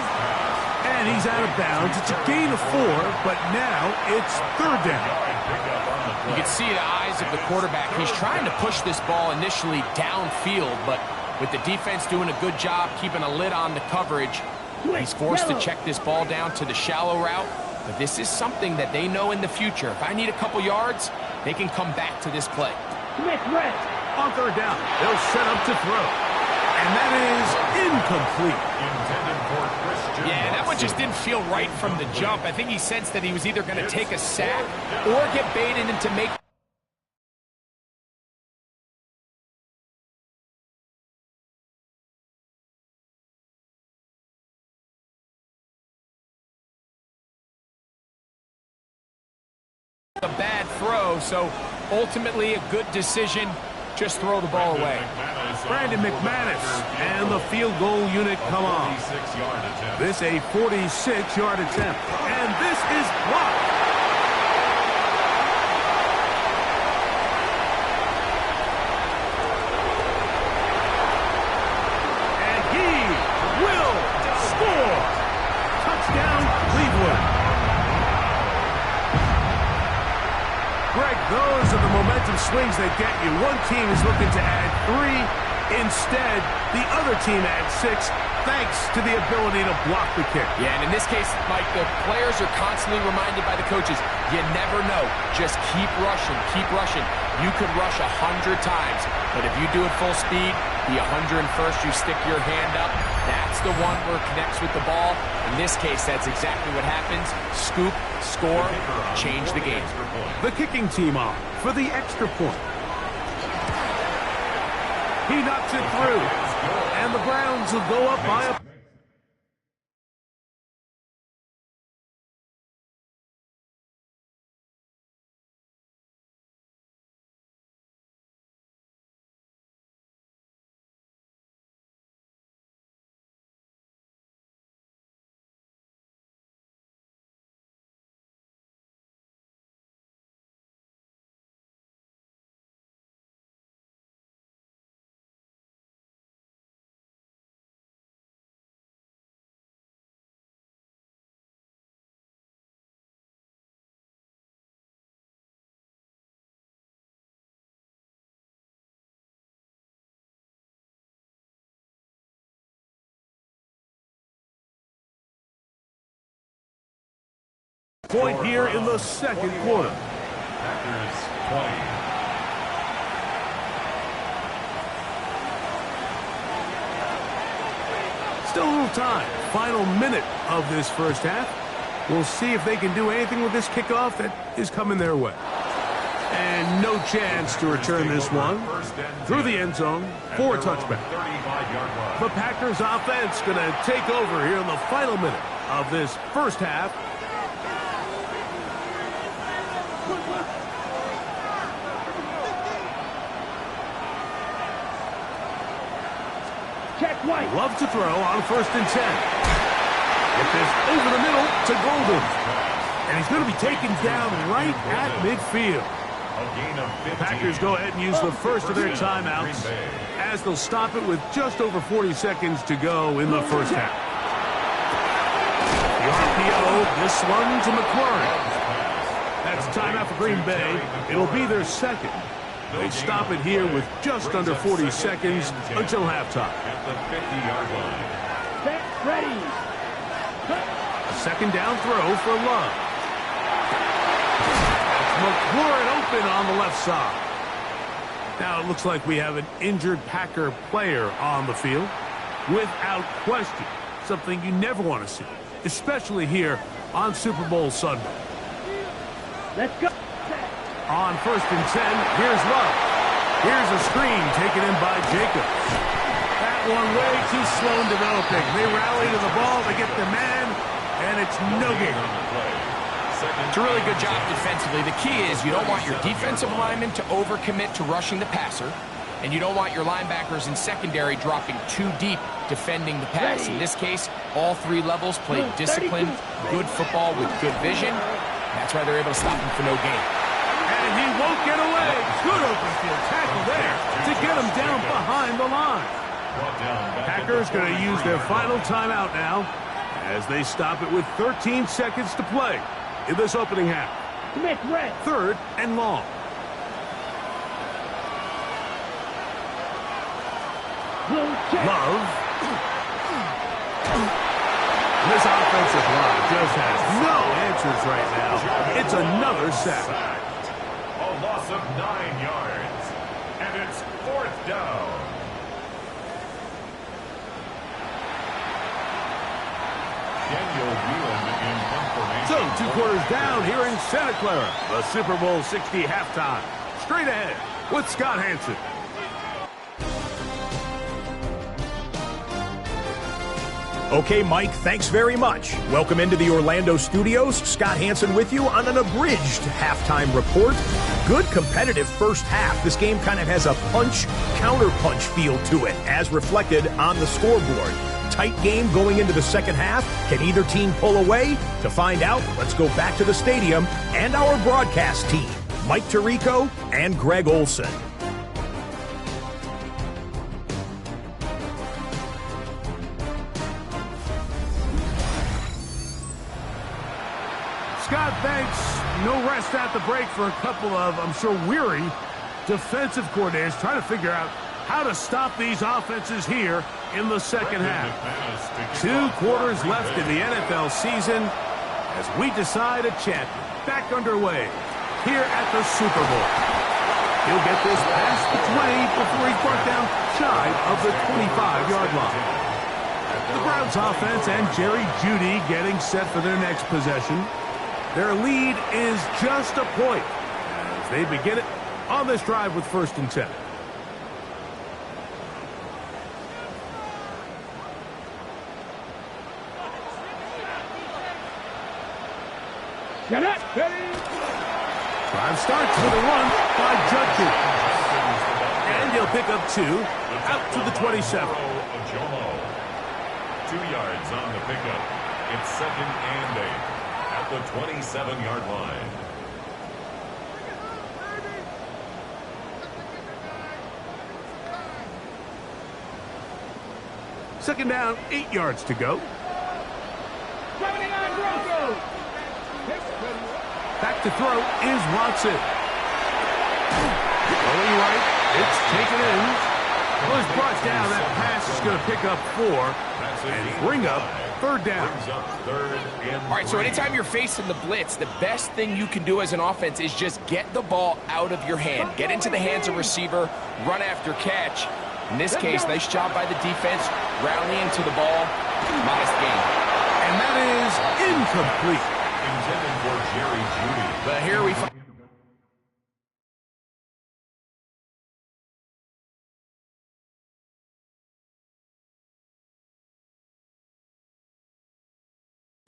And he's out of bounds. It's a gain of 4, but now it's third down. You can see the eyes of the quarterback. He's trying to push this ball initially downfield, but with the defense doing a good job keeping a lid on the coverage, he's forced to check this ball down to the shallow route. But this is something that they know in the future. If I need a couple yards, they can come back to this play. Smith, red. On third down, they'll set up to throw. And that is incomplete. Intended for Christian. Yeah, that one just didn't feel right from the jump. I think he sensed that he was either going to take a sack or get baited into make. A bad throw, so ultimately a good decision. Just throw the ball away. Brandon McManus and the field goal unit come on. 46-yard attempt. This a 46-yard attempt. And this is blocked. And he will score. Touchdown, Cleveland. Greg, those are the momentum swings that get you. One team is looking to add 3. Instead, the other team adds 6, thanks to the ability to block the kick. Yeah, and in this case, Mike, the players are constantly reminded by the coaches, you never know. Just keep rushing, keep rushing. You could rush 100 times, but if you do it full speed, the 101st, you stick your hand up. That's the one where it connects with the ball. In this case, that's exactly what happens. Scoop, score, change the game. The kicking team on for the extra point. He knocks it through, and the Browns will go up by a point here in the second quarter. Packers 20. Still a little time. Final minute of this first half. We'll see if they can do anything with this kickoff that is coming their way. And no chance to return this one through the end zone for a touchback. The Packers offense going to take over here in the final minute of this first half. Check White. Love to throw on 1st and 10. Get this over the middle to Golden. And he's going to be taken down right at midfield. The Packers go ahead and use the first of their timeouts as they'll stop it with just over 40 seconds to go in the first half. The RPO, this one to McLaurin. That's a timeout for Green Bay. It'll be their second. They stop it here with just under 40 seconds until halftime. At the 50-yard line. Set, ready. A second down throw for Love. That's McLaurin open on the left side. Now it looks like we have an injured Packer player on the field. Without question, something you never want to see, especially here on Super Bowl Sunday. Let's go. On 1st and 10, here's Love. Here's a screen taken in by Jacobs. That one way too slow in developing. They rally to the ball, they get the man, and it's no gain. It's a really good job defensively. The key is you don't want your defensive linemen to overcommit to rushing the passer, and you don't want your linebackers in secondary dropping too deep defending the pass. In this case, all three levels played disciplined, good football with good vision. That's why they're able to stop him for no gain. And he won't get away. Good open field tackle there to get him down behind the line. Packers going to use their final timeout now as they stop it with 13 seconds to play in this opening half. Commit red. 3rd and long. Blue check. Love. This offensive line just has no answers right now. It's another sack. A loss of 9 yards. And it's 4th down. Daniel Whelan in confirmation. So 2 quarters down here in Santa Clara. The Super Bowl 60 halftime. Straight ahead with Scott Hanson. Okay, Mike, thanks very much. Welcome into the Orlando studios. Scott Hanson with you on an abridged halftime report. Good competitive first half. This game kind of has a punch-counter-punch feel to it, as reflected on the scoreboard. Tight game going into the second half. Can either team pull away? To find out, let's go back to the stadium and our broadcast team, Mike Tirico and Greg Olson. Scott, thanks. No rest at the break for a couple of, I'm sure, weary defensive coordinators trying to figure out how to stop these offenses here in the second half. 2 quarters left in the NFL season as we decide a champion. Back underway here at the Super Bowl. He'll get this past the 20 before he's brought down shy of the 25-yard line. The Browns offense and Jerry Jeudy getting set for their next possession. Their lead is just a point as they begin it on this drive with 1st and 10. Get up. Ready. Drive starts with a run by Judkins. And he'll pick up 2 out to the 27. 2 yards on the pickup. It's 2nd and 8 at the 27-yard line. Second down, 8 yards to go. 79 Broncos. Back to throw is Watson. Going right, it's taken in. Well, it's brought down. That pass is going to pick up 4 and bring up third down. Brings up third and All right, so 3. anytime you're facing the blitz, the best thing you can do as an offense is just get the ball out of your hand. Get into the hands of receiver, run after catch. In this case, nice job by the defense, rallying to the ball. Modest gain. And that is incomplete. Intended for Jerry Jeudy. But here we find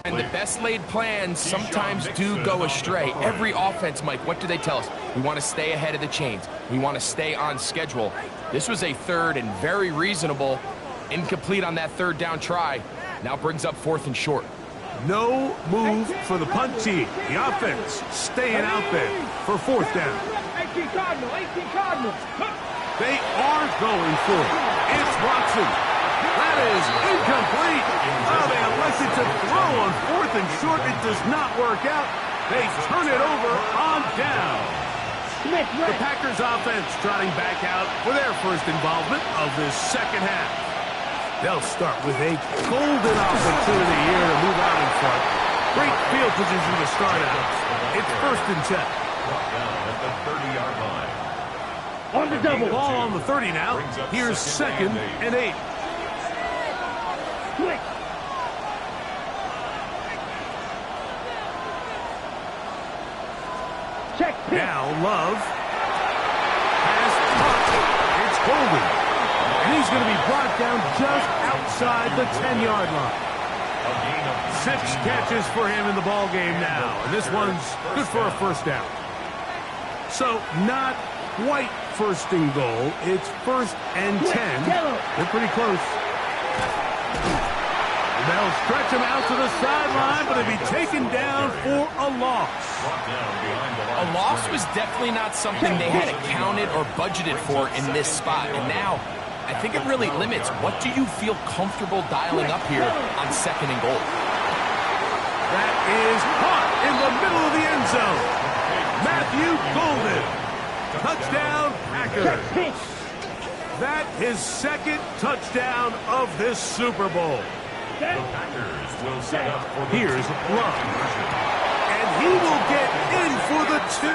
and the best laid plans sometimes do go astray. Every offense, Mike, what do they tell us? We want to stay ahead of the chains. We want to stay on schedule. This was a third and very reasonable. Incomplete on that third down try. Now brings up fourth and short. No move for the punt team. The offense staying out there for fourth down. 18 Cardinals, 18 Cardinals. They are going for it. It's Watson. That is incomplete. Oh, they elected to throw on fourth and short. It does not work out. They turn it over on down. The Packers offense trotting back out for their first involvement of this second half. They'll start with a golden opportunity here to move out in front. Great field position to start out. It's first and 10. Brought down at the 30-yard line. On the double. Ball on the 30 now. Here's second and 8. Quick. Check. Pitch. Now Love has caught. It's holding. And he's going to be brought down just outside the 10-yard line. A gain of 6 catches for him in the ball game now. And this one's good for a first down. So not quite first and goal. It's first and 10. They're pretty close. They'll stretch him out to the sideline, but he'll be taken down for a loss. brought down behind the line. A loss was definitely not something they had accounted or budgeted for in this spot. And now, I think it really limits what do you feel comfortable dialing up here on second and goal. That is caught in the middle of the end zone. Matthew Golden. Touchdown, Packers. That is second touchdown of this Super Bowl. The Packers will set up for the Here's Love. And he will get in for the 2.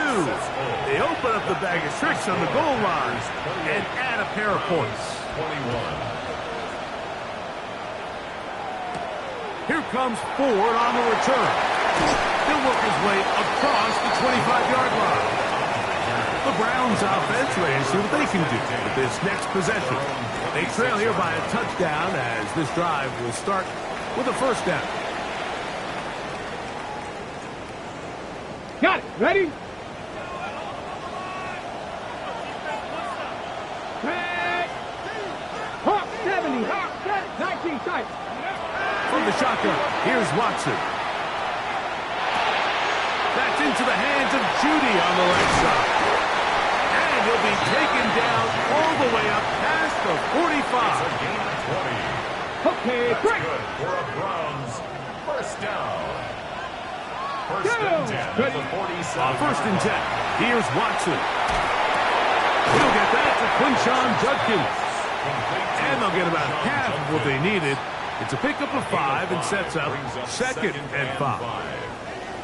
They open up the bag of tricks on the goal line and add a pair of points. 21. Here comes Ford on the return. He'll work his way across the 25-yard line. The Browns offense ready to see what they can do with this next possession. They trail here by a touchdown as this drive will start with a first down. Got it. Ready? Red. Hawk 70. Hawk 19 tight. From the shotgun, here's Watson. That's into the hands of Jeudy on the right side. And he'll be taken down all the way up past the 45. A gain of 20. Okay, That's break. good for a Browns first down. First and 10 at the 47. First and 10, here's Watson. He'll get that to Quinshon Judkins. And they'll get about half of what they needed. It's a pickup of 5 and sets up second and 5.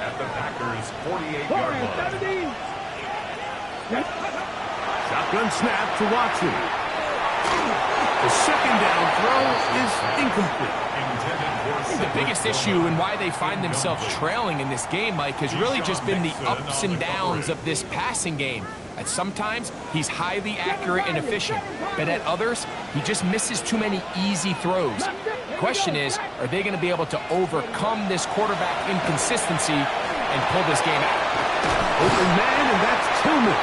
At the Packers' 48-yard line. 70. Shotgun snap to Watson. The second down throw is incomplete. The biggest issue and why they find themselves trailing in this game, Mike, has really just been the ups and downs of this passing game. At sometimes, he's highly accurate and efficient, but at others, he just misses too many easy throws. The question is, are they going to be able to overcome this quarterback inconsistency and pull this game out? Open man, and that's Tillman.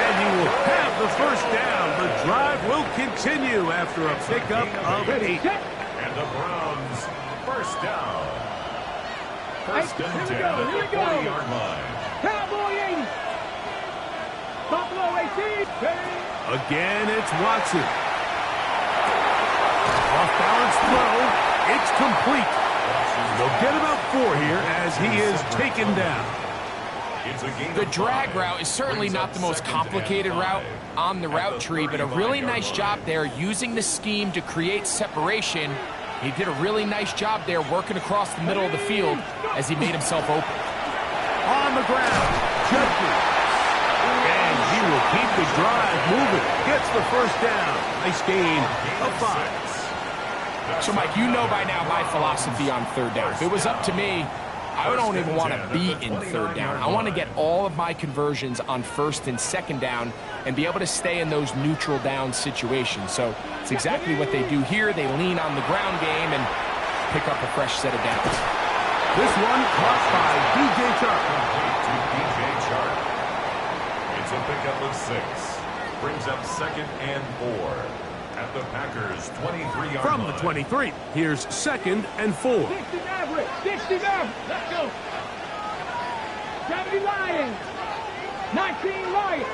And he will have the first down. The drive will continue after a pickup of 8. And the Browns first down. First Hey, and 10 here we go, at here the we go. 40-yard line. Cowboy 80. Buffalo 18. Again, it's Watson. Off-balance throw. It's complete. They'll get about 4 here as he is taken down. It's a gain The of drag 5. route is certainly Brings not up the most second and complicated 5. route on the At route the tree, but a really 39-yard nice line. job there using the scheme to create separation He did a really nice job there working across the middle of the field as he made himself open. On the ground, Judkins. And he will keep the drive moving. Gets the first down. Nice gain of 5. So, Mike, you know by now my philosophy on third down. If it was up to me, I don't even want to be in third down. I want to get all of my conversions on first and second down and be able to stay in those neutral down situations. So it's exactly what they do here. They lean on the ground game and pick up a fresh set of downs. This one caught by D.J. Chark. To D.J. Chark. It's a pickup of 6. Brings up 2nd and 4. At the Packers' 23-yard line. From the 23, here's 2nd and 4. 60 Maverick, 60 Maverick, let's go. 70 Lions, 19 Lions.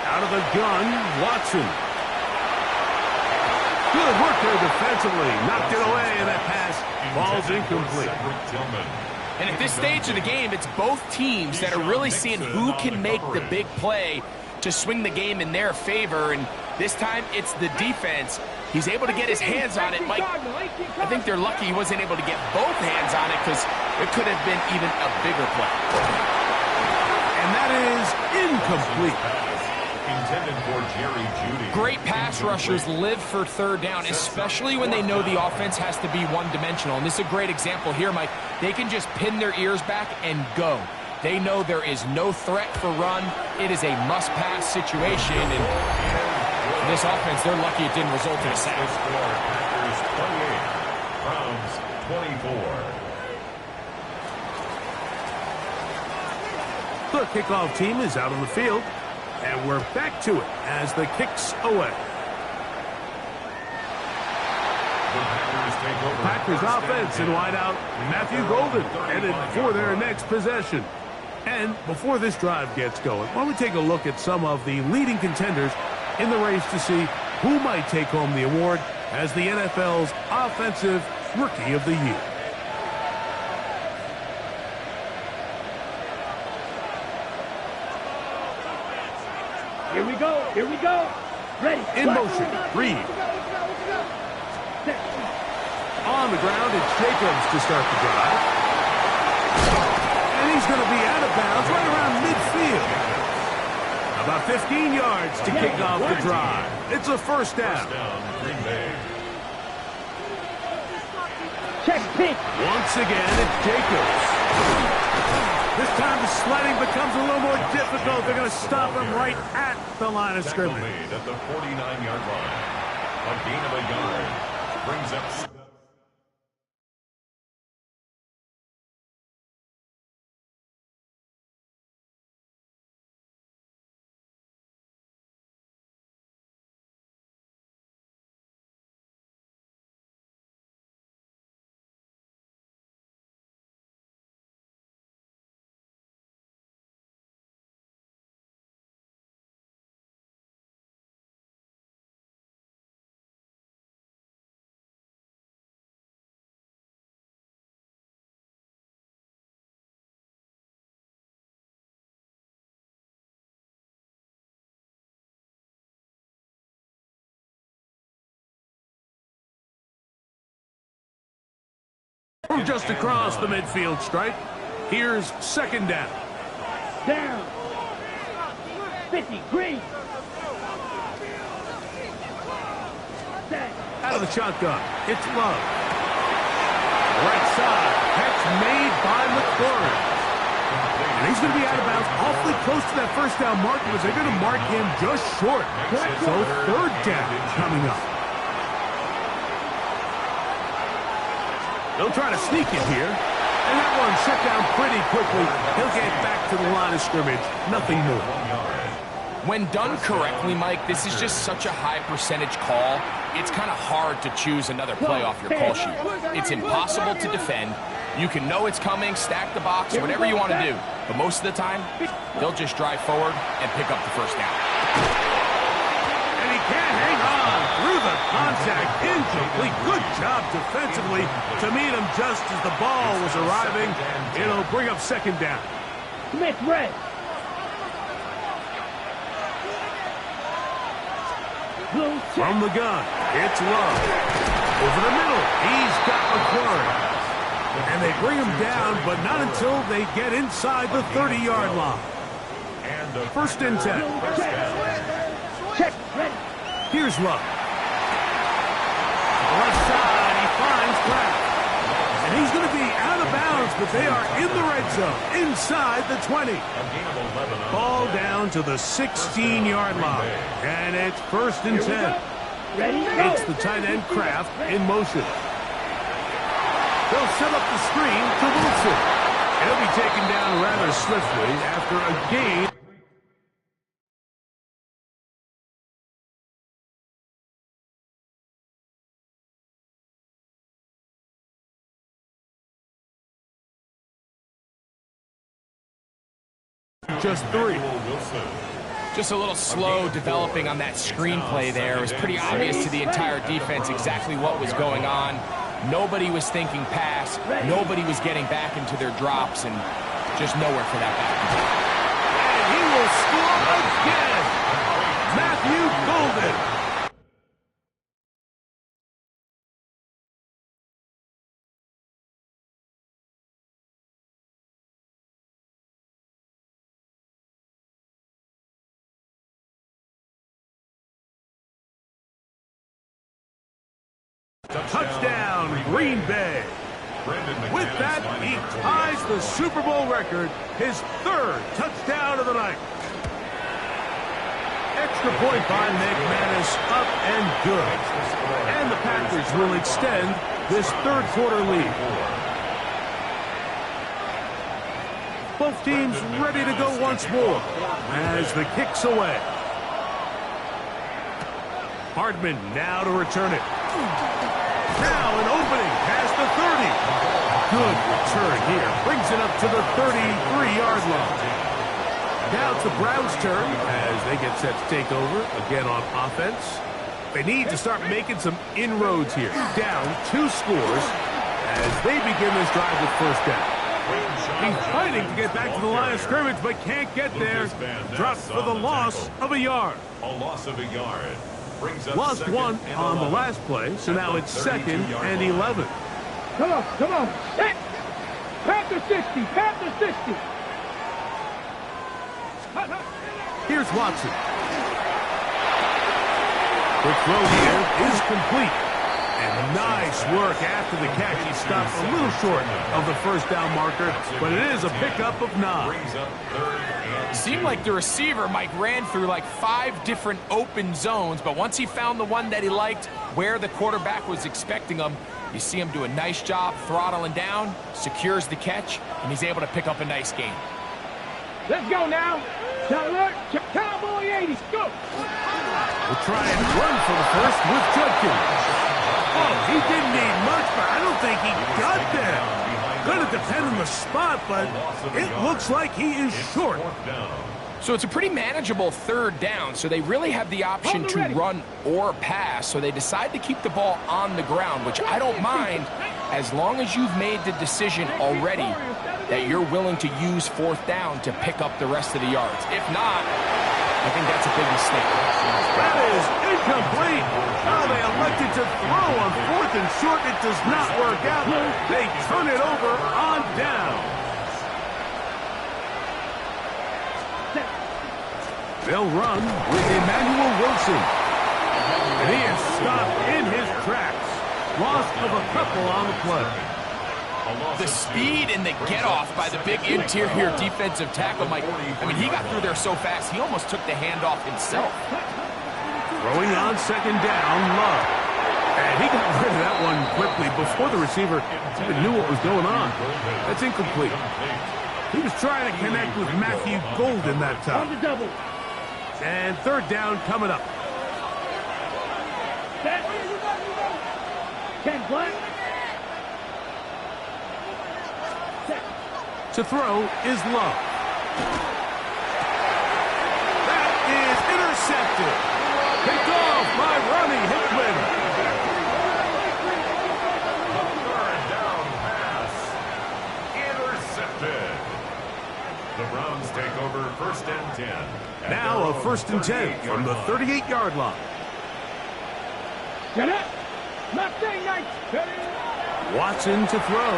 Out of the gun, Watson. Good work there defensively. Knocked it away, and that pass falls incomplete. And at this stage of the game, it's both teams that are really seeing who can make the big play to swing the game in their favor, and this time it's the defense. He's able to get his hands on it. Mike, I think they're lucky he wasn't able to get both hands on it because it could have been even a bigger play. And that is incomplete. Intended for Jerry Jeudy. Great pass rushers live for third down, especially when they know the offense has to be one-dimensional. And this is a great example here, Mike. They can just pin their ears back and go. They know there is no threat for run. It is a must-pass situation, and for this offense, they're lucky it didn't result in a sack. Packers 28, Browns 24. The kickoff team is out on the field, and we're back to it as the kick's away. Packers offense and wideout Matthew Golden headed for their next possession. And before this drive gets going, why don't we take a look at some of the leading contenders in the race to see who might take home the award as the NFL's Offensive Rookie of the Year. Here we go, here we go. Ready. In motion, Reed. On the ground, it's Jacobs to start the drive. And he's going to be out of bounds right around midfield. About 15 yards to kick off the drive. It's a first down. Green Bay. Check pick. Once again, it's Jacobs. This time the sledding becomes a little more difficult. They're going to stop him right at the line of Tackle scrimmage. made at the 49-yard line. A gain of a yard. Brings up... From just across the midfield stripe, here's second down. Down. 50, green. Out of the shotgun, it's Love. Right side, catch made by McLaurin. And he's going to be out of bounds awfully close to that first down mark because they're going to mark him just short. So third down coming up. They'll try to sneak it here. And that one shut down pretty quickly. He'll get back to the line of scrimmage. Nothing more. When done correctly, Mike, this is just such a high percentage call. It's kind of hard to choose another play off your call sheet. It's impossible to defend. You can know it's coming, stack the box, whatever you want to do. But most of the time, they'll just drive forward and pick up the first down. And he can't hang on through the contact. Incomplete. Good job defensively to meet him just as the ball was arriving. It'll bring up second down. Smith, red. From the gun, it's Love. Over the middle, he's got McLaurin. And they bring him down, but not until they get inside the 30-yard line. First and 10. Check. Ready. Here's Love. Left side, he finds Kraft. And he's going to be out of bounds, but they are in the red zone, inside the 20. Ball down to the 16-yard line. And it's first and 10. Ready. It's the tight end Kraft in motion. They'll set up the screen to Wilson. He'll be taken down rather swiftly after a gain. Just 3. Just a little slow developing on that screenplay there. It was pretty obvious to the entire defense exactly what was going on. Nobody was thinking pass. Nobody was getting back into their drops, and just nowhere for that back. And he will score again. Matthew Golden. Touchdown, Green Bay. With that, he ties the Super Bowl record, his 3rd touchdown of the night. Extra point by McManus, up and good. And the Packers will extend this 3rd quarter lead. Both teams ready to go once more as the kick's away. Hardman now to return it. Now an opening past the 30. Good return here. Brings it up to the 33-yard line. Now it's the Browns' turn as they get set to take over again on offense. They need to start making some inroads here. Down 2 scores as they begin this drive with first down. He's fighting to get back to the line of scrimmage, but can't get there. Drops for the loss of a yard. A loss of a yard. Lost 1 on the last play, so now it's 2nd and 11. Come on. Set. Panther 60. Panther 60. Here's Watson. The throw here is complete. And nice work after the catch. He stopped a little short of the first down marker, but it is a pickup of 9. Seemed like the receiver, Mike, ran through like 5 different open zones, but once he found the one that he liked, where the quarterback was expecting him, you see him do a nice job throttling down, secures the catch, and he's able to pick up a nice gain. Let's go now. Cowboy 80. Go. We'll try and run for the first with Judkins. Oh, he didn't need much, but I don't think he got there. Going to depend on the spot, but it looks like he is short. So it's a pretty manageable 3rd down, so they really have the option to run or pass, so they decide to keep the ball on the ground, which I don't mind as long as you've made the decision already that you're willing to use 4th down to pick up the rest of the yards. If not, I think that's a big mistake. That is incomplete. Oh, they elected to throw on 4th and short. It does not work out. They turn it over on down. They'll run with Emmanuel Wilson. And he is stopped in his tracks. Loss of a couple on the play. The speed and the get-off by the big interior defensive tackle, Mike. I mean, he got through there so fast, he almost took the handoff himself. Throwing on 2nd down, Love. And he got rid of that one quickly before the receiver even knew what was going on. That's incomplete. He was trying to connect with Matthew Golden that time. And 3rd down coming up. Ken Black. To throw is Love. That is intercepted. Picked off by Ronnie Hickman. The 3rd down pass. Intercepted. The Browns take over 1st and 10. Now a 1st and 10 from the 38-yard line. Get it. Not saying nice. Watson to throw.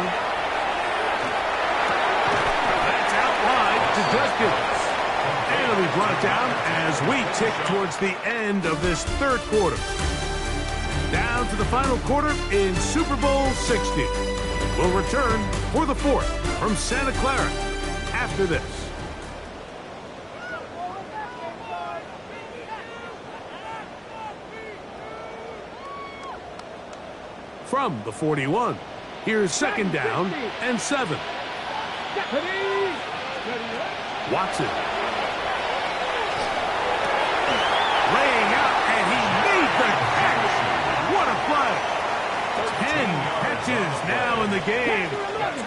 That's out wide to Dustin. And it'll be brought down as we tick towards the end of this third quarter. Down to the final quarter in Super Bowl 60. We'll return for the fourth from Santa Clara after this. From the 41, here's second down and 7. Watson. Laying out, and he made the catch. What a play. 10 catches now in the game.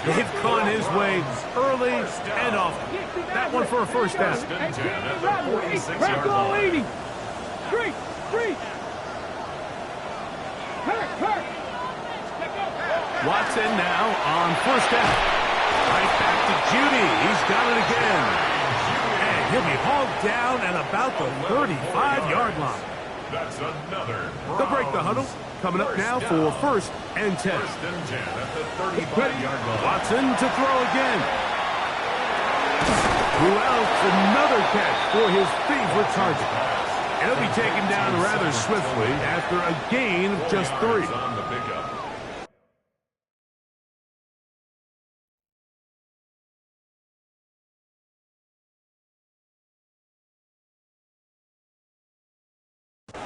They've gone his way early and often. That one for a first down. Watson now on first down. Right back to Judy. He's got it again. And he'll be hauled down at about the 35-yard line. That's another. They'll break the huddle. Coming up now for first and 10. First and 10 at the 35-yard line. Watson to throw again. Threw out another catch for his favorite target. And he'll be taken down rather swiftly after a gain of just 3. On the pickup.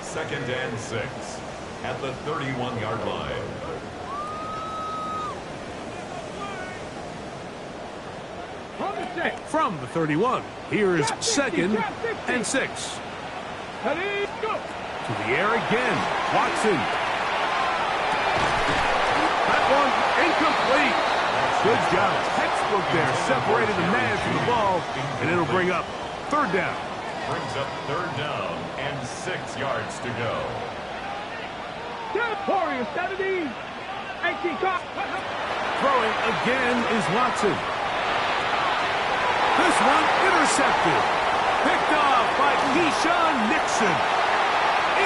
Second and 6 at the 31-yard line. From the 31, here's second and 6. To the air again. Watson. That one incomplete. Good job. Textbook there. Separated the man from the ball, and it'll bring up third down. Brings up third down and 6 yards to go. Throwing again is Watson. This one intercepted. Picked off by Keyshawn Nixon.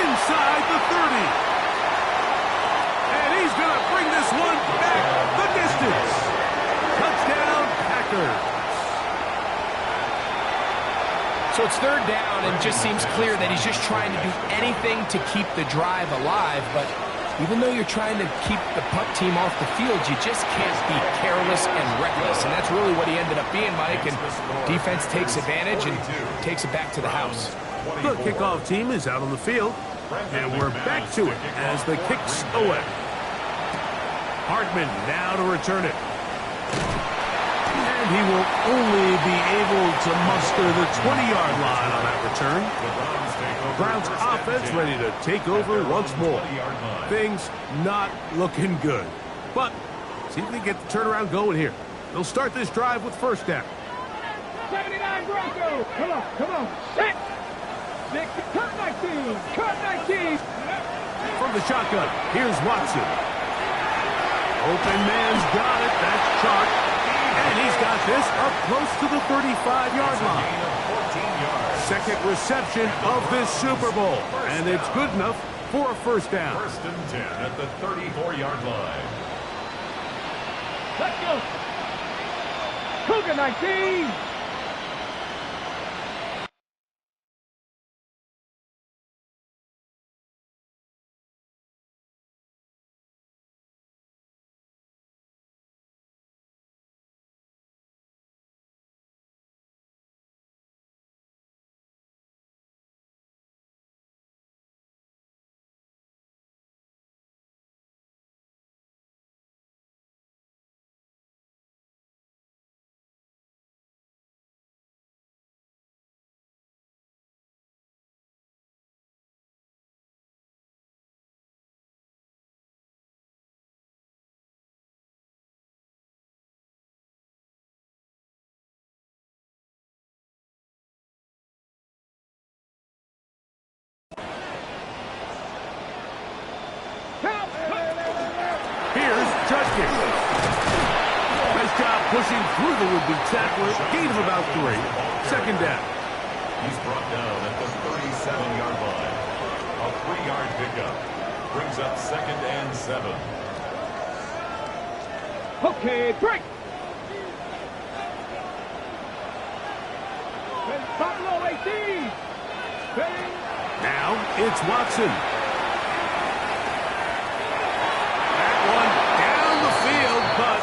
Inside the 30. And he's going to bring this one back the distance. Touchdown, Packers. So it's third down, and just seems clear that he's just trying to do anything to keep the drive alive. But even though you're trying to keep the punt team off the field, you just can't be careless and reckless. And that's really what he ended up being, Mike. And defense takes advantage and takes it back to the house. The kickoff team is out on the field, and we're back to it as the kicks away. Hartman now to return it. And he will only be able to muster the 20-yard line on that return. Browns offense ready to take over once more. Things not looking good. But see if they get the turnaround going here. They'll start this drive with first down. 79 Broncos. Come on. Set. Cut 19. From the shotgun, here's Watson. Open man's got it. That's Chark. And he's got this up close to the 35-yard line. Second reception of this Super Bowl. And it's good enough for a first down. First and 10 at the 34-yard line. Let's go. Cougar 19. Here's Judkins. Nice job pushing through the would-be tackler. Gain of about 3. Second down. He's brought down at the 37-yard line. A 3-yard pickup. brings up 2nd and 7. Okay, break. Pablo 18. Now it's Watson. That one down the field, but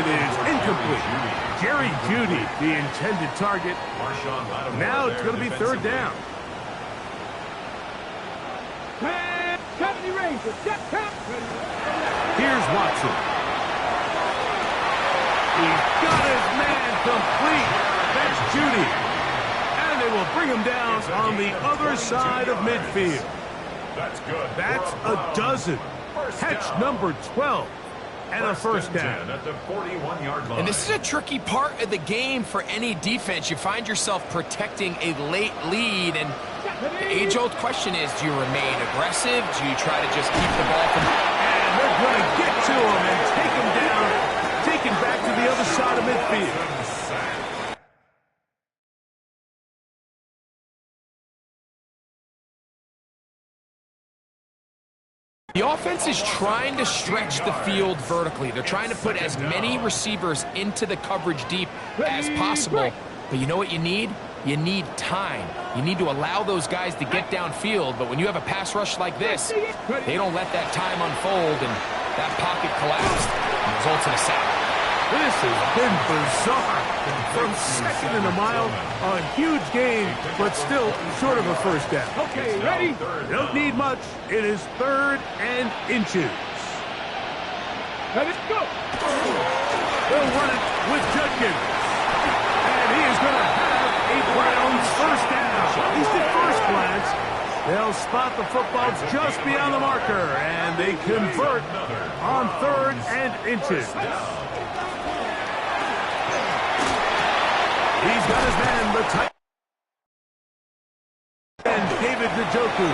it is incomplete. Jerry Jeudy, the intended target. Now it's going to be 3rd down. Here's Watson. He's got his man complete. That's Jeudy. And they will bring him down on the other side of midfield. That's good. That's a dozen. Catch number 12. And a 1st down. At the 41-yard line. And this is a tricky part of the game for any defense. You find yourself protecting a late lead, and the age-old question is, do you remain aggressive? Do you try to just keep the ball from... And they're going to get to him and take him down, take him back to the other side of midfield. The offense is trying to stretch the field vertically. They're trying to put as many receivers into the coverage deep as possible. But you know what you need? You need time. You need to allow those guys to get downfield. But when you have a pass rush like this, they don't let that time unfold, and that pocket collapsed and results in a sack. This has been bizarre. From 2nd and a mile, a huge gain, but still short of a 1st down. Okay, ready? They don't need much. It is 3rd and inches. Let it go. They'll run it with Judkins. And he is going to have a Browns 1st down. At least at first glance, they'll spot the football just beyond the marker, and they convert on 3rd and inches. He's got his man, the tight end, David Njoku.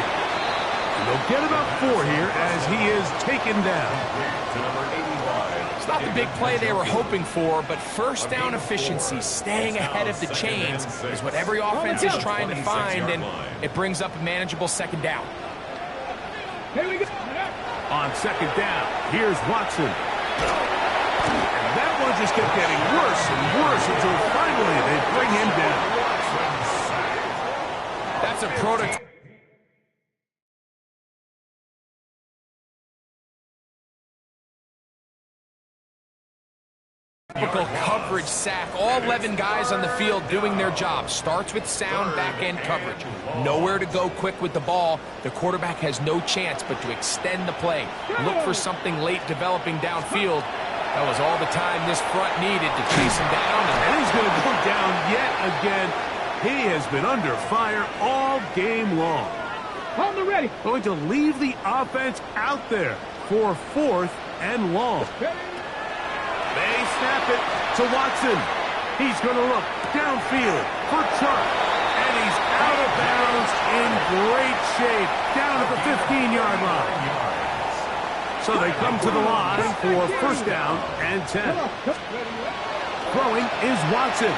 They'll get about 4 here as he is taken down. It's not the big play they were hoping for, but 1st down efficiency, staying ahead of the chains, is what every offense is trying to find, and it brings up a manageable 2nd down. Here we go. On 2nd down, here's Watson. And that one just kept getting worse and worse until finally they bring him down. That's a prototypical coverage sack. All 11 guys on the field doing their job. Starts with sound back-end coverage. Nowhere to go quick with the ball. The quarterback has no chance but to extend the play. Look for something late developing downfield. That was all the time this front needed to chase him down. And he's going to go down yet again. He has been under fire all game long. On the ready. Going to leave the offense out there for 4th and long. They snap it to Watson. He's going to look downfield for Chark. And he's out of bounds in great shape down at the 15-yard line. So they come to the line for 1st down and 10. Throwing is Watson.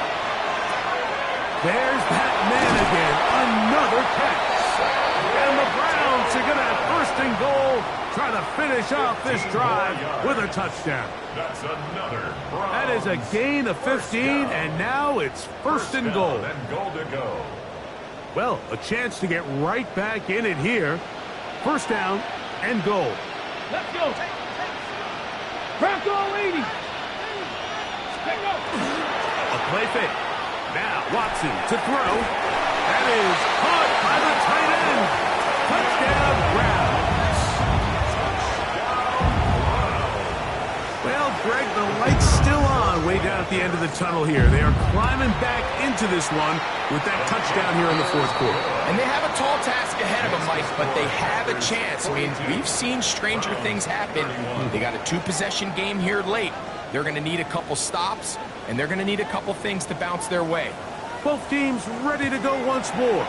There's that man again. Another catch. And the Browns are going to have 1st and goal. Try to finish off this drive with a touchdown. That's another. That is a gain of 15, and now it's 1st and goal. And goal to go. Well, a chance to get right back in it here. 1st down and goal. Let's go. Bronco 80. A play fake. Now Watson to throw. That is caught by the tight end. Touchdown Browns. Well, Greg, the light's still on way down at the end of the tunnel here. They are climbing back into this one with that touchdown here in the 4th quarter. And they have a tall task ahead of them, Mike, but they have a chance. I mean, we've seen stranger things happen. They got a 2-possession game here late. They're going to need a couple stops, and they're going to need a couple things to bounce their way. Both teams ready to go once more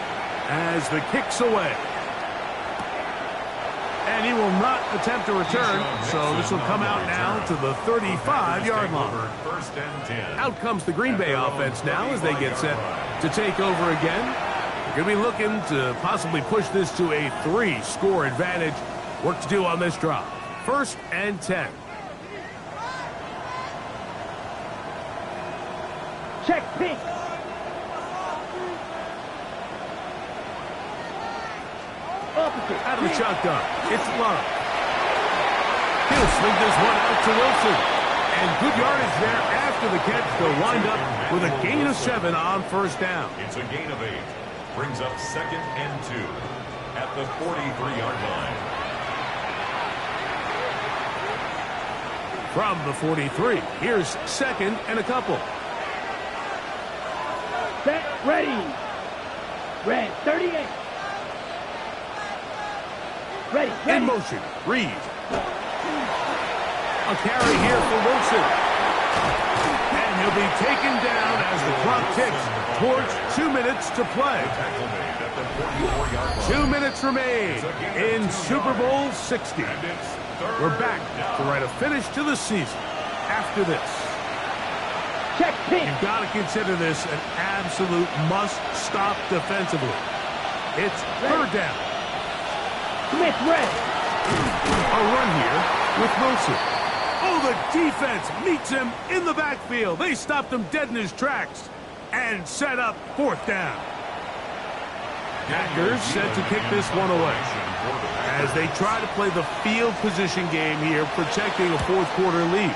as the kick's away. And he will not attempt to return, so this will come out now to the 35-yard line. 1st and 10. Out comes the Green Bay offense now as they get set to take over again. They're going to be looking to possibly push this to a 3-score advantage Work to do on this drive. 1st and 10. Check pink. Opposite. Out of the shotgun. It's Love. He'll swing this one out to Wilson. And good yardage there after the catch. They'll wind up with a gain of 7 on 1st down. It's a gain of 8. Brings up 2nd and 2 at the 43-yard line. From the 43, here's 2nd and a couple. Set, ready. Red, 38. Ready, ready. In motion, Reed. A carry here for Wilson. And he'll be taken down as the clock ticks towards 2 minutes to play. Tackle made at the 44-yard line. 2 minutes remain in Super Bowl 60. And it's 3rd We're back down. to write a finish to the season after this. Check pink. You've got to consider this an absolute must-stop defensively. It's 3rd down. Smith, red. A run here with Wilson. Oh, the defense meets him in the backfield. They stopped him dead in his tracks and set up 4th down. Packers set to kick this one away as they try to play the field position game here, protecting a 4th quarter lead.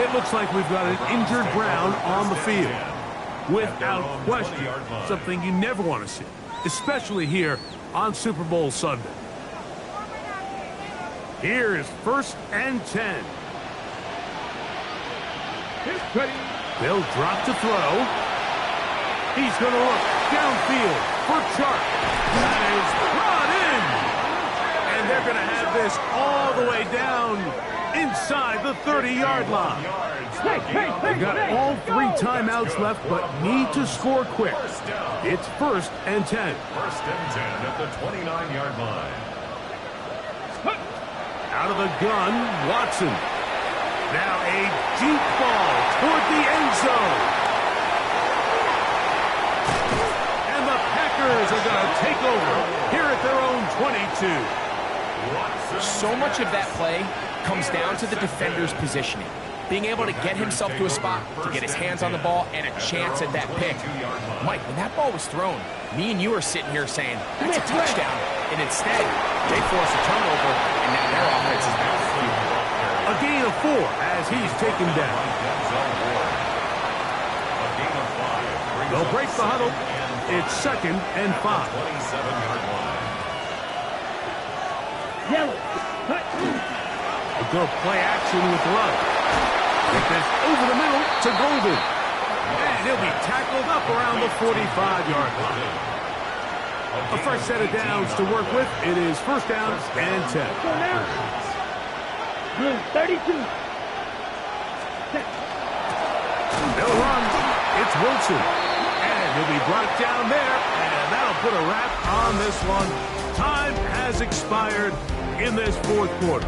It looks like we've got an injured Brown on the field. Without question, something you never want to see, especially here on Super Bowl Sunday. Here is 1st and 10. Ready. They'll drop to throw. He's going to look downfield for Chark. That is brought in. And they're going to have this all the way down inside the 30-yard line. They've got all 3 timeouts left, but need to score quick. It's 1st and 10. 1st and 10 at the 29-yard line. Out of the gun, Watson. Now a deep ball toward the end zone. And the Packers are going to take over here at their own 22. So much of that play comes down to the defender's positioning. Being able to get himself to a spot, to get his hands on the ball, and a chance at that pick. Mike, when that ball was thrown, me and you are sitting here saying, that's a touchdown. And instead, they force a turnover, and now their offense is back to the field. A gain of 4 as he's taken down. They'll break the huddle. It's 2nd and 5. 27-yard line. Yellow. They'll go play action with Love. Get this over the middle to Golden. And he'll be tackled up around the 45-yard line. A fresh set of downs to work with. It is 1st down and 10. Blue, 32. They'll run. It's Wilson. And he'll be brought down there. And that'll put a wrap on this one. Time has expired in this 4th quarter.